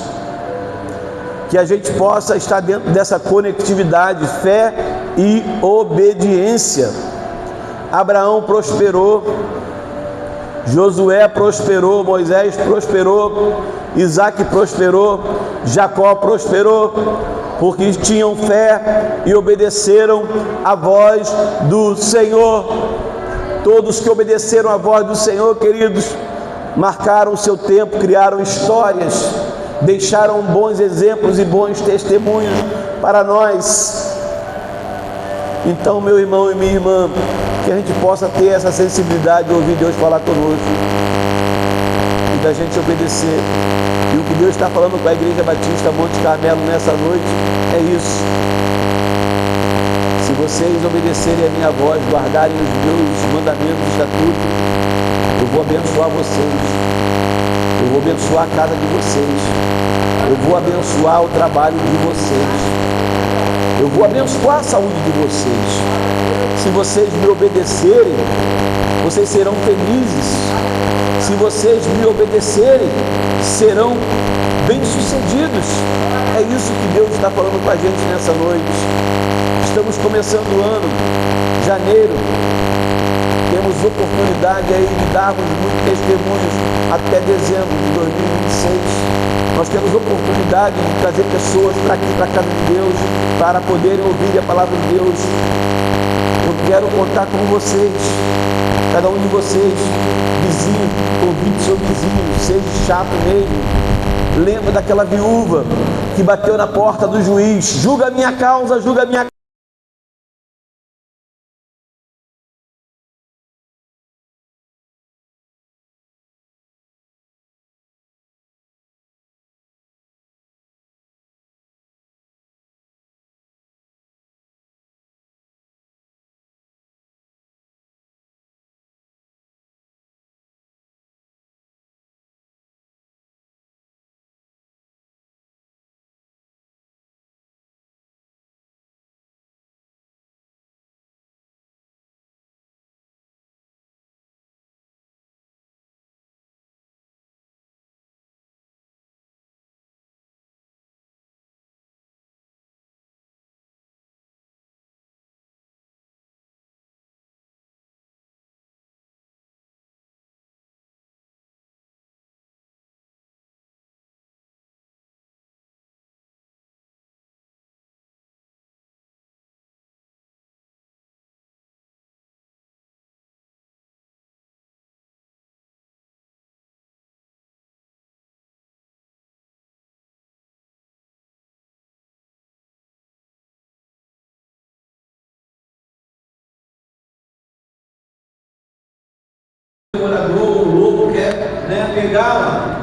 que a gente possa estar dentro dessa conectividade, fé e obediência. Abraão prosperou, Josué prosperou, Moisés prosperou, Isaac prosperou, Jacó prosperou, porque tinham fé e obedeceram a voz do Senhor. Todos que obedeceram a voz do Senhor, queridos, marcaram o seu tempo, criaram histórias, deixaram bons exemplos e bons testemunhos para nós. Então, meu irmão e minha irmã, que a gente possa ter essa sensibilidade de ouvir Deus falar conosco e da gente obedecer. E o que Deus está falando com a Igreja Batista Monte Carmelo nessa noite é isso. Se vocês obedecerem a minha voz, guardarem os meus mandamentos e estatutos, eu vou abençoar vocês. Eu vou abençoar a casa de vocês. Eu vou abençoar o trabalho de vocês. Eu vou abençoar a saúde de vocês. Se vocês me obedecerem, vocês serão felizes. Se vocês me obedecerem, serão bem-sucedidos. É isso que Deus está falando com a gente nessa noite. Estamos começando o ano, janeiro. Temos oportunidade aí de darmos muitos testemunhos até dezembro de 2026. Nós temos oportunidade de trazer pessoas para aqui, para a casa de Deus, para poderem ouvir a palavra de Deus. Eu quero contar com vocês, cada um de vocês, vizinho, convide seu vizinho, seja chato mesmo. Lembra daquela viúva que bateu na porta do juiz: julga a minha causa, julga a minha causa. O lobo quer, pegá-la.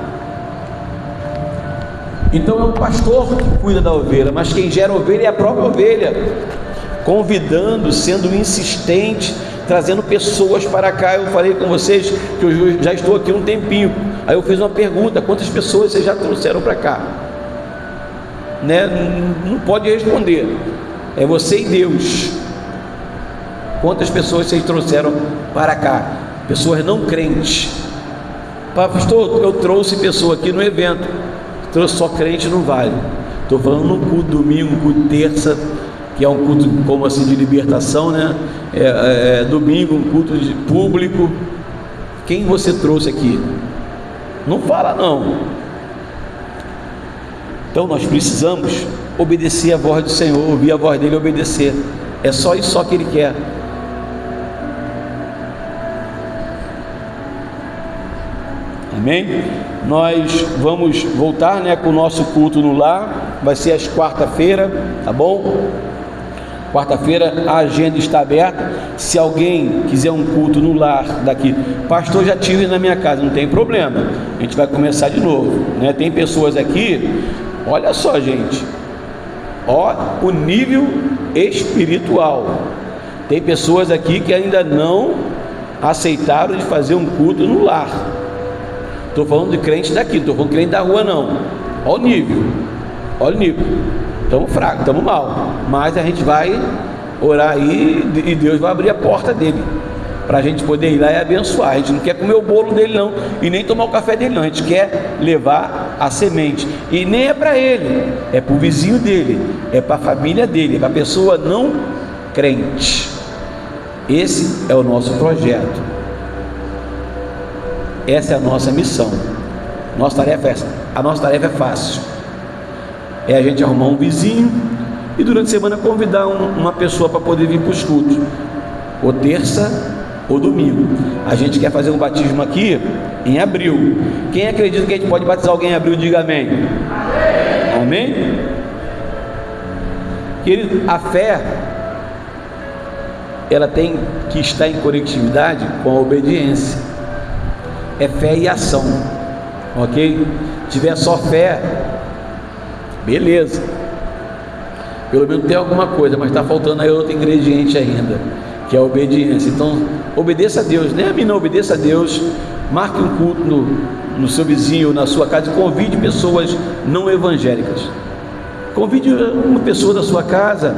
Então é um pastor que cuida da ovelha, mas quem gera a ovelha é a própria ovelha, convidando, sendo insistente, trazendo pessoas para cá. Eu falei com vocês que eu já estou aqui um tempinho. Aí eu fiz uma pergunta: quantas pessoas vocês já trouxeram para cá? Não pode responder, é você e Deus. Quantas pessoas vocês trouxeram para cá? Pessoas não crentes. Pastor, eu trouxe pessoa aqui no evento. Trouxe só crente, não vale. Estou falando no culto domingo, culto terça, que é um culto como assim de libertação, domingo, um culto de público. Quem você trouxe aqui? Não fala não. Então nós precisamos obedecer a voz do Senhor, ouvir a voz dele e obedecer. É só isso só que ele quer. Amém? Nós vamos voltar, né, com o nosso culto no lar. Vai ser às quarta-feira, tá bom? Quarta-feira a agenda está aberta. Se alguém quiser um culto no lar daqui, pastor, já tive na minha casa, não tem problema, a gente vai começar de novo, né? Tem pessoas aqui, olha só, gente, ó, o nível espiritual. Tem pessoas aqui que ainda não aceitaram de fazer um culto no lar. Estou falando de crente daqui, não estou falando de crente da rua, não. Olha o nível, olha o nível. Estamos fracos, estamos mal, mas a gente vai orar aí e Deus vai abrir a porta dele para a gente poder ir lá e abençoar. A gente não quer comer o bolo dele não, e nem tomar o café dele não, a gente quer levar a semente, e nem é para ele, é para o vizinho dele, é para a família dele, é para a pessoa não crente. Esse é o nosso projeto, essa é a nossa missão. Nossa tarefa é essa. A nossa tarefa é fácil, é a gente arrumar um vizinho e durante a semana convidar uma pessoa para poder vir para os cultos, ou terça ou domingo. A gente quer fazer um batismo aqui em abril. Quem acredita que a gente pode batizar alguém em abril, diga amém. Amém? Querido, a fé, ela tem que estar em conectividade com a obediência. É fé e ação, ok? Se tiver só fé, beleza, pelo menos tem alguma coisa, mas está faltando aí outro ingrediente ainda, que é a obediência. Então obedeça a Deus, nem a mim não, obedeça a Deus. Marque um culto no seu vizinho, na sua casa, e convide pessoas não evangélicas. Convide uma pessoa da sua casa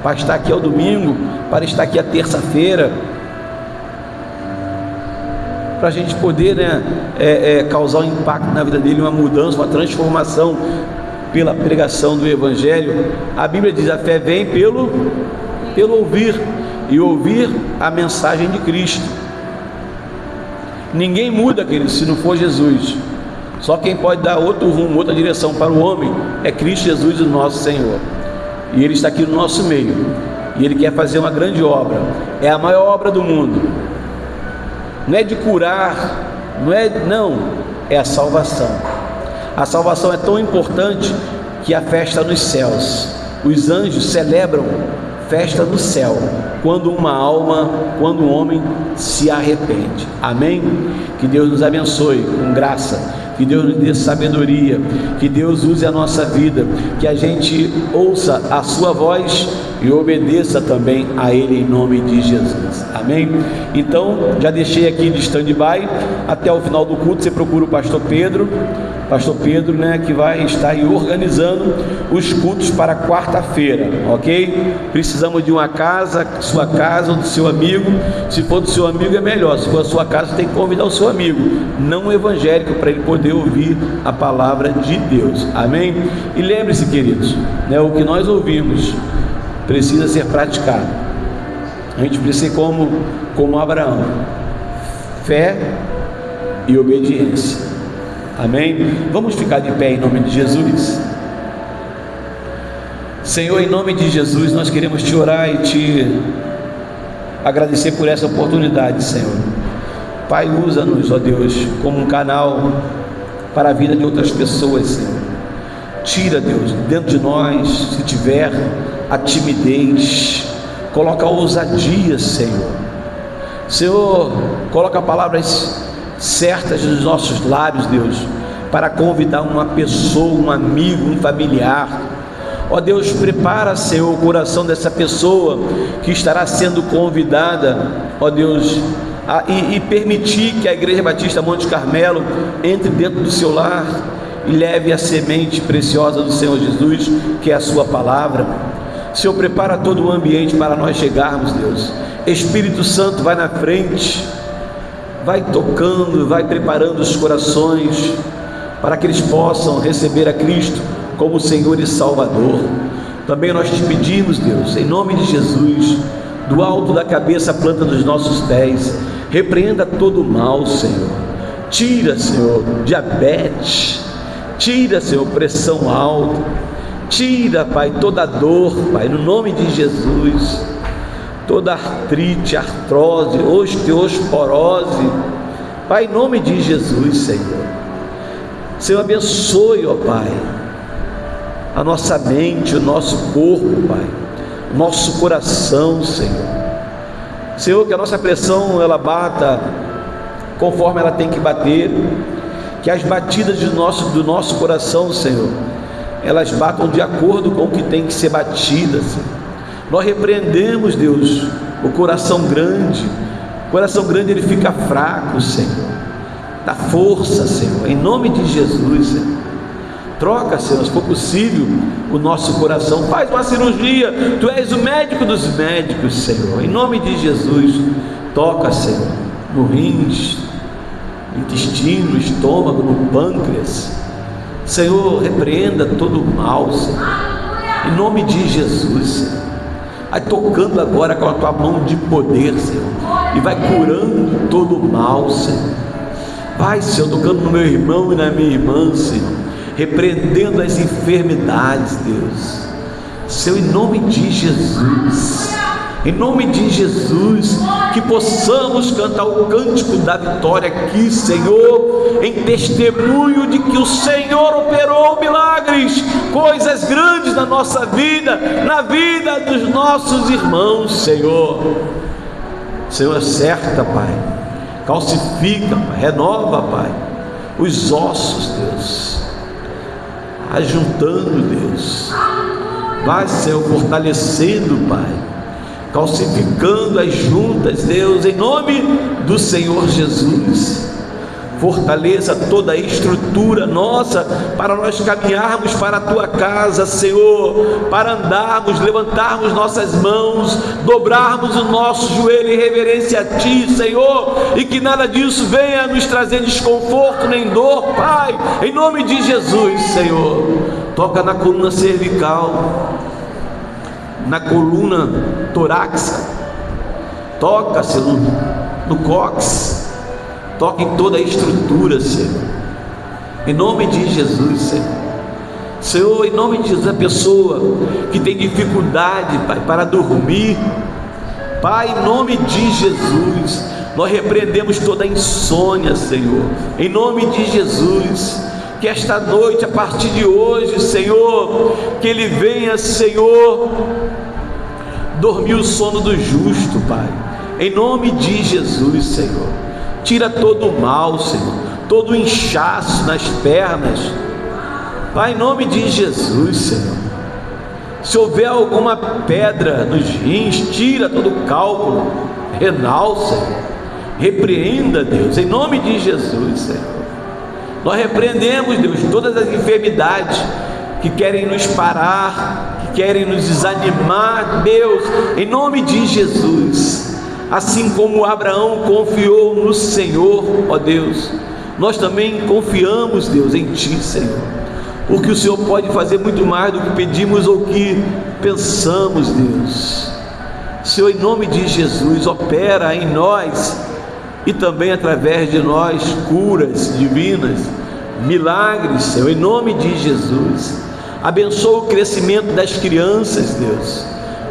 para estar aqui ao domingo, para estar aqui à terça-feira, para a gente poder, né, causar um impacto na vida dele, uma mudança, uma transformação pela pregação do Evangelho. A Bíblia diz: a fé vem pelo ouvir, e ouvir a mensagem de Cristo. Ninguém muda, querido, se não for Jesus. Só quem pode dar outro rumo, outra direção para o homem é Cristo Jesus, o nosso Senhor. E Ele está aqui no nosso meio, e Ele quer fazer uma grande obra. É a maior obra do mundo. Não é de curar, não, é a salvação. A salvação é tão importante que a festa nos céus. Os anjos celebram festa no céu quando uma alma, quando um homem se arrepende. Amém? Que Deus nos abençoe com graça, que Deus nos dê sabedoria, que Deus use a nossa vida, que a gente ouça a sua voz e obedeça também a Ele, em nome de Jesus. Amém? Então, já deixei aqui de stand-by. Até o final do culto você procura o pastor Pedro, né, que vai estar aí organizando os cultos para quarta-feira, ok? Precisamos de uma casa, sua casa ou do seu amigo. Se for do seu amigo é melhor, se for a sua casa, você tem que convidar o seu amigo não evangélico para ele poder ouvir a palavra de Deus. Amém? E lembre-se, queridos, né, o que nós ouvimos precisa ser praticado. A gente precisa ser como Abraão, fé e obediência. Amém? Vamos ficar de pé em nome de Jesus. Senhor, em nome de Jesus, nós queremos te orar e te agradecer por essa oportunidade, Senhor. Pai, usa-nos, ó Deus, como um canal para a vida de outras pessoas, Senhor. Tira, Deus, dentro de nós, se tiver, a timidez. Coloca a ousadia, Senhor. Senhor, coloca palavras certas nos nossos lábios, Deus, para convidar uma pessoa, um amigo, um familiar. Ó Deus, prepara, Senhor, o coração dessa pessoa que estará sendo convidada, ó Deus, e permitir que a Igreja Batista Monte Carmelo entre dentro do seu lar e leve a semente preciosa do Senhor Jesus, que é a sua palavra. Senhor, prepara todo o ambiente para nós chegarmos, Deus. Espírito Santo, vai na frente, vai tocando, vai preparando os corações para que eles possam receber a Cristo como Senhor e Salvador. Também nós te pedimos, Deus, em nome de Jesus, do alto da cabeça à planta dos nossos pés, repreenda todo o mal, Senhor. Tira, Senhor, diabetes, tira, Senhor, pressão alta, tira, Pai, toda dor, Pai, no nome de Jesus, toda artrite, artrose, osteoporose, Pai, em nome de Jesus, Senhor. Senhor, abençoe, ó Pai, a nossa mente, o nosso corpo, Pai, o nosso coração, Senhor. Senhor, que a nossa pressão, ela bata conforme ela tem que bater, que as batidas do nosso coração, Senhor, elas batam de acordo com o que tem que ser batida, Senhor. Nós repreendemos, Deus, o coração grande. O coração grande, ele fica fraco, Senhor. Dá força, Senhor, em nome de Jesus, Senhor. Troca, Senhor, se for possível, o nosso coração. Faz uma cirurgia. Tu és o médico dos médicos, Senhor. Em nome de Jesus, toca, Senhor, no rins, no intestino, no estômago, no pâncreas. Senhor, repreenda todo o mal, Senhor. Em nome de Jesus, Senhor. Vai tocando agora com a tua mão de poder, Senhor, e vai curando todo o mal, Senhor. Vai, Senhor, tocando no meu irmão e na minha irmã, Senhor, repreendendo as enfermidades, Deus. Senhor, em nome de Jesus, em nome de Jesus, que possamos cantar o cântico da vitória aqui, Senhor, em testemunho de que o Senhor operou milagres, coisas grandes na nossa vida, na vida dos nossos irmãos, Senhor. Senhor, acerta, Pai, calcifica, Pai, renova, Pai, os ossos, Deus, ajuntando, Deus, vai, Senhor, fortalecendo, Pai, calcificando as juntas, Deus, em nome do Senhor Jesus. Fortaleça toda a estrutura nossa para nós caminharmos para a tua casa, Senhor, para andarmos, levantarmos nossas mãos, dobrarmos o nosso joelho em reverência a ti, Senhor, e que nada disso venha nos trazer desconforto nem dor, Pai, em nome de Jesus, Senhor. Toca na coluna cervical, na coluna torácica, toca, Senhor, no cóccix, toca em toda a estrutura, Senhor, em nome de Jesus, Senhor. Senhor, em nome de Jesus, a pessoa que tem dificuldade, Pai, para dormir, Pai, em nome de Jesus, nós repreendemos toda a insônia, Senhor, em nome de Jesus. Que esta noite, a partir de hoje, Senhor, que ele venha, Senhor, dormir o sono do justo, Pai, em nome de Jesus, Senhor. Tira todo o mal, Senhor, todo o inchaço nas pernas, Pai, em nome de Jesus, Senhor. Se houver alguma pedra nos rins, tira todo o cálculo renal, Senhor. Repreenda, Deus, em nome de Jesus, Senhor. Nós repreendemos, Deus, todas as enfermidades que querem nos parar, que querem nos desanimar, Deus, em nome de Jesus. Assim como Abraão confiou no Senhor, ó Deus, nós também confiamos, Deus, em ti, Senhor, porque o Senhor pode fazer muito mais do que pedimos ou que pensamos, Deus. Senhor, em nome de Jesus, opera em nós e também através de nós curas divinas, milagres, Senhor, em nome de Jesus. Abençoa o crescimento das crianças, Deus,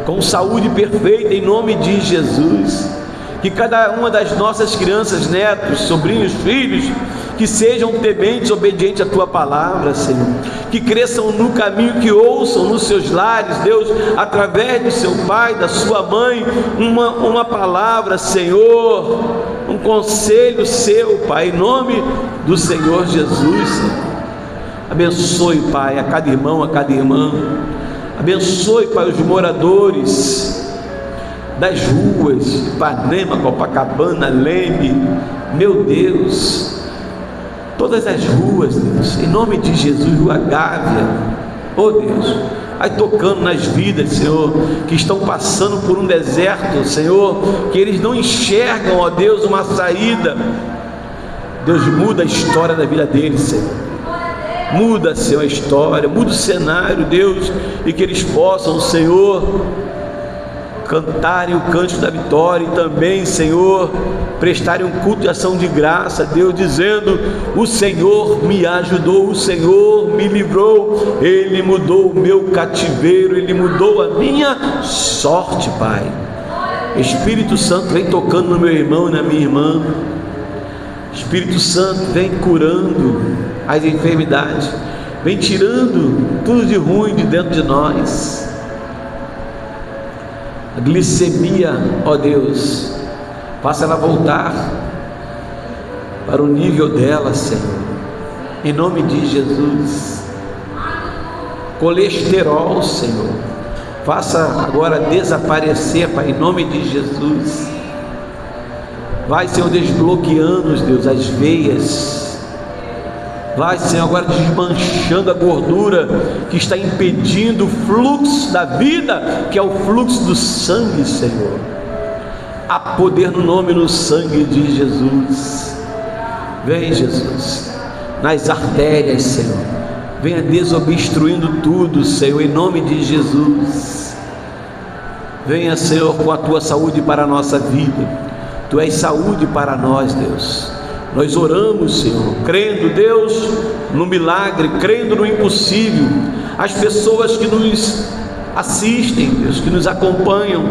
com saúde perfeita, em nome de Jesus. Que cada uma das nossas crianças, netos, sobrinhos, filhos, que sejam tementes, obedientes à tua palavra, Senhor, que cresçam no caminho, que ouçam nos seus lares, Deus, através do seu pai, da sua mãe, uma palavra, Senhor, um conselho seu, Pai, em nome do Senhor Jesus, Senhor. Abençoe, Pai, a cada irmão, a cada irmã. Abençoe, Pai, os moradores das ruas, Ipanema, Copacabana, Leme, meu Deus, todas as ruas, Deus, em nome de Jesus, Rua Gávea, oh Deus, vai tocando nas vidas, Senhor, que estão passando por um deserto, Senhor, que eles não enxergam, ó Deus, uma saída. Deus, muda a história da vida deles, Senhor. Muda, Senhor, a história, muda o cenário, Deus, e que eles possam, Senhor, cantarem o cântico da vitória e também, Senhor, prestarem um culto de ação de graça, Deus, dizendo: o Senhor me ajudou, o Senhor me livrou, Ele mudou o meu cativeiro, Ele mudou a minha sorte, Pai. Espírito Santo, vem tocando no meu irmão e na minha irmã. Espírito Santo, vem curando as enfermidades, vem tirando tudo de ruim de dentro de nós. A glicemia, ó Deus, faça ela voltar para o nível dela, Senhor, em nome de Jesus. Colesterol, Senhor, faça agora desaparecer, Pai, em nome de Jesus. Vai, Senhor, desbloqueando, Deus, as veias. Vai, Senhor, agora desmanchando a gordura que está impedindo o fluxo da vida, que é o fluxo do sangue, Senhor. Há poder no nome e no sangue de Jesus. Vem, Jesus, nas artérias, Senhor. Venha desobstruindo tudo, Senhor, em nome de Jesus. Venha, Senhor, com a tua saúde para a nossa vida. Tu és saúde para nós, Deus. Nós oramos, Senhor, crendo, Deus, no milagre, crendo no impossível. As pessoas que nos assistem, Deus, que nos acompanham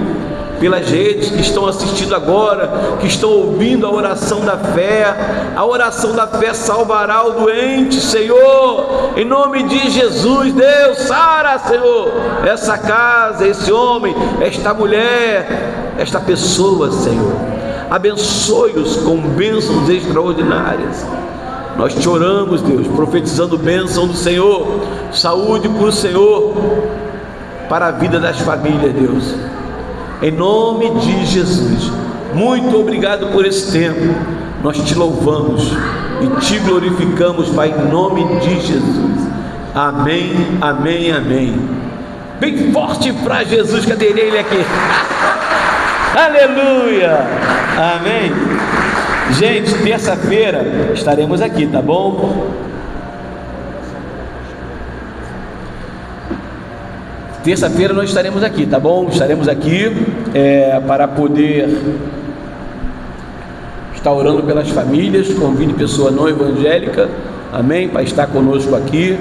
pelas redes, que estão assistindo agora, que estão ouvindo a oração da fé salvará o doente, Senhor, em nome de Jesus. Deus, sara, Senhor, essa casa, esse homem, esta mulher, esta pessoa, Senhor. Abençoe-os com bênçãos extraordinárias. Nós te oramos, Deus, profetizando bênção do Senhor, saúde para o Senhor, para a vida das famílias, Deus, em nome de Jesus. Muito obrigado por esse tempo. Nós te louvamos e te glorificamos, Pai, em nome de Jesus. Amém, amém, amém. Bem forte para Jesus. Cadê ele aqui? Aleluia, amém. Gente, terça-feira estaremos aqui, tá bom? Terça-feira nós estaremos aqui, tá bom? Estaremos aqui para poder estar orando pelas famílias. Convide pessoa não evangélica, amém, para estar conosco aqui.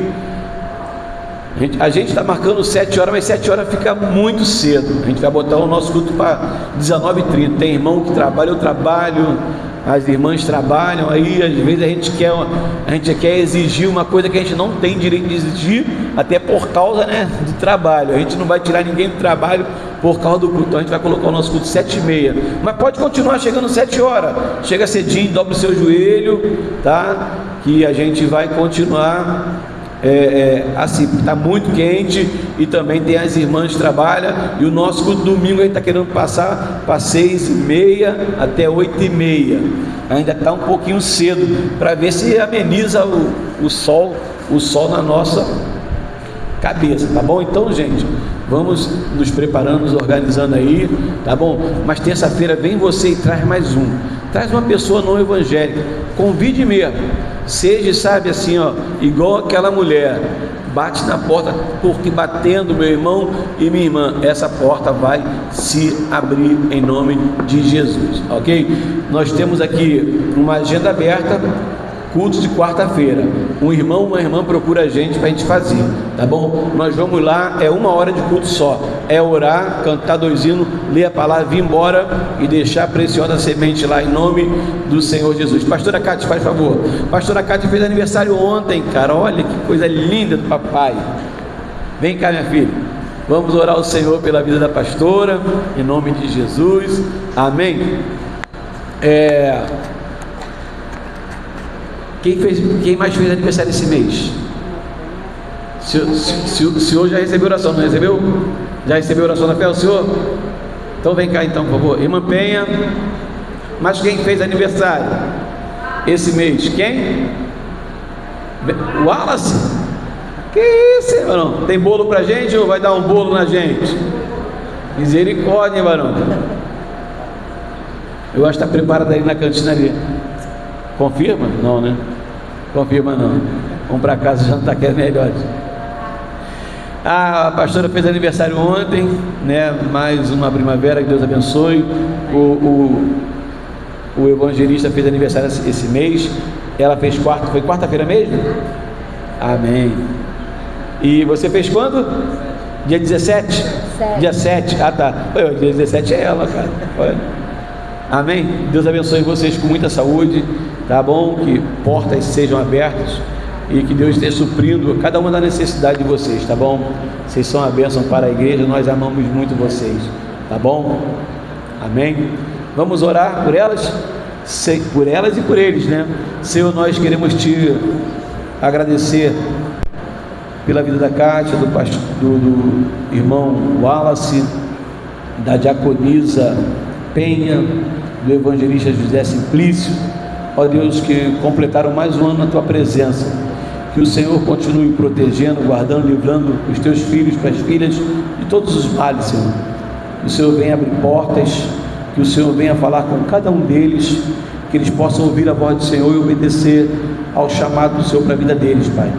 A gente está marcando 7 horas, mas 7 horas fica muito cedo. A gente vai botar o nosso culto para 19h30. Tem irmão que trabalha, eu trabalho, as irmãs trabalham, aí às vezes a gente quer exigir uma coisa que a gente não tem direito de exigir, até por causa, né, do trabalho. A gente não vai tirar ninguém do trabalho por causa do culto. Então a gente vai colocar o nosso culto 7h30, mas pode continuar chegando 7 horas. Chega cedinho, dobra o seu joelho, tá? Que a gente vai continuar assim, está muito quente, e também tem as irmãs que trabalham, e o nosso culto domingo a gente está querendo passar para 6h30 até 8h30. Ainda está um pouquinho cedo, para ver se ameniza o sol na nossa cabeça, tá bom? Então, gente, vamos nos preparando, nos organizando aí, tá bom? Mas terça-feira vem você e traz mais um. Traz uma pessoa não evangélica, convide mesmo. Seja, sabe, assim, ó, igual aquela mulher, bate na porta, porque batendo, meu irmão e minha irmã, essa porta vai se abrir em nome de Jesus, ok? Nós temos aqui uma agenda aberta, cultos de quarta-feira. Um irmão, uma irmã procura a gente para a gente fazer, tá bom? Nós vamos lá, é 1 hora de culto só, é orar, cantar 2 hinos, ler a palavra, vir embora e deixar a preciosa semente lá em nome do Senhor Jesus. Pastora Cátia, faz favor. Pastora Cátia fez aniversário ontem, cara, olha que coisa linda do papai. Vem cá, minha filha, vamos orar ao Senhor pela vida da pastora, em nome de Jesus, amém. Quem mais fez aniversário esse mês? O senhor já recebeu oração, não recebeu? Já recebeu oração da fé, o senhor? Então vem cá então, por favor. Irmã Penha. Mas quem fez aniversário esse mês? Quem? O Wallace? Que isso, hein, varão? Tem bolo pra gente ou vai dar um bolo na gente? Misericórdia, hein, varão? Eu acho que está preparado aí na cantina ali. Confirma? Não, né? Confirma não. Vamos para casa jantar que é melhor. A pastora fez aniversário ontem, né? Mais uma primavera, que Deus abençoe. O evangelista fez aniversário esse mês. Ela fez foi quarta-feira mesmo? Amém. E você fez quando? Dia 17? Dia 7. Ah, tá. Dia 17 é ela, cara. Olha. Amém? Deus abençoe vocês com muita saúde tá bom? Que portas sejam abertas e que Deus esteja suprindo cada uma da necessidade de vocês, tá bom? Vocês são a bênção para a igreja, nós amamos muito vocês, tá bom? Amém? Vamos orar por elas? Por elas e por eles, né? Senhor, nós queremos te agradecer pela vida da Kátia, do irmão Wallace, da diaconisa Penha, do evangelista José Simplício, ó Deus, que completaram mais um ano na tua presença. Que o Senhor continue protegendo, guardando, livrando os teus filhos, tuas filhas de todos os males, Senhor. Que o Senhor venha abrir portas, que o Senhor venha falar com cada um deles, que eles possam ouvir a voz do Senhor e obedecer ao chamado do Senhor para a vida deles, Pai.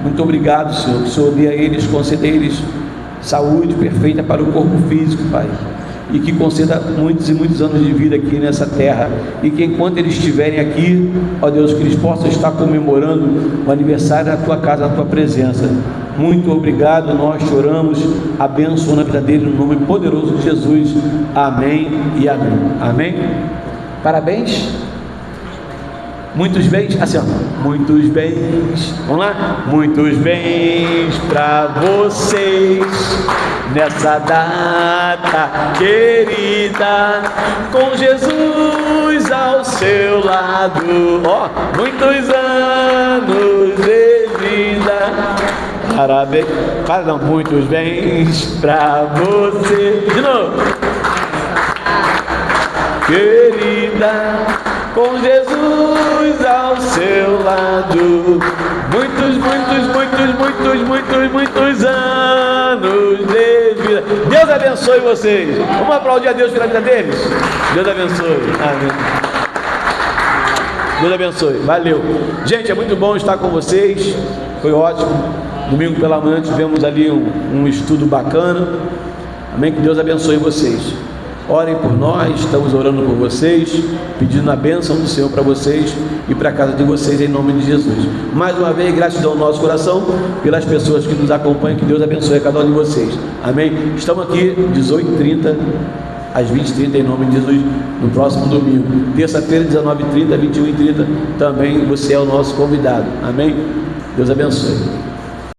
Muito obrigado, Senhor, que o Senhor dê a eles, conceda a eles saúde perfeita para o corpo físico, Pai, e que conceda muitos e muitos anos de vida aqui nessa terra, e que enquanto eles estiverem aqui, ó Deus, que eles possam estar comemorando o aniversário na tua casa, na tua presença. Muito obrigado, nós choramos, abençoa na vida dele, no nome poderoso de Jesus, amém e amém. Amém? Parabéns. Muitos bens, assim ó, muitos bens, vamos lá? Muitos bens para vocês nessa data querida, com Jesus ao seu lado, ó, muitos anos de vida, parabéns, perdão, muitos bens para você, de novo, querida, com Jesus ao seu lado, muitos anos de vida. Deus abençoe vocês. Vamos aplaudir a Deus pela vida deles? Deus abençoe. Amém. Deus abençoe. Valeu. Gente, é muito bom estar com vocês. Foi ótimo. Domingo pela manhã tivemos ali um estudo bacana. Amém. Que Deus abençoe vocês. Orem por nós, estamos orando por vocês, pedindo a bênção do Senhor para vocês e para a casa de vocês, em nome de Jesus. Mais uma vez, gratidão ao nosso coração pelas pessoas que nos acompanham, que Deus abençoe a cada um de vocês. Amém? Estamos aqui 18h30 às 20h30, em nome de Jesus, no próximo domingo. Terça-feira, 19h30, 21h30, também você é o nosso convidado. Amém? Deus abençoe.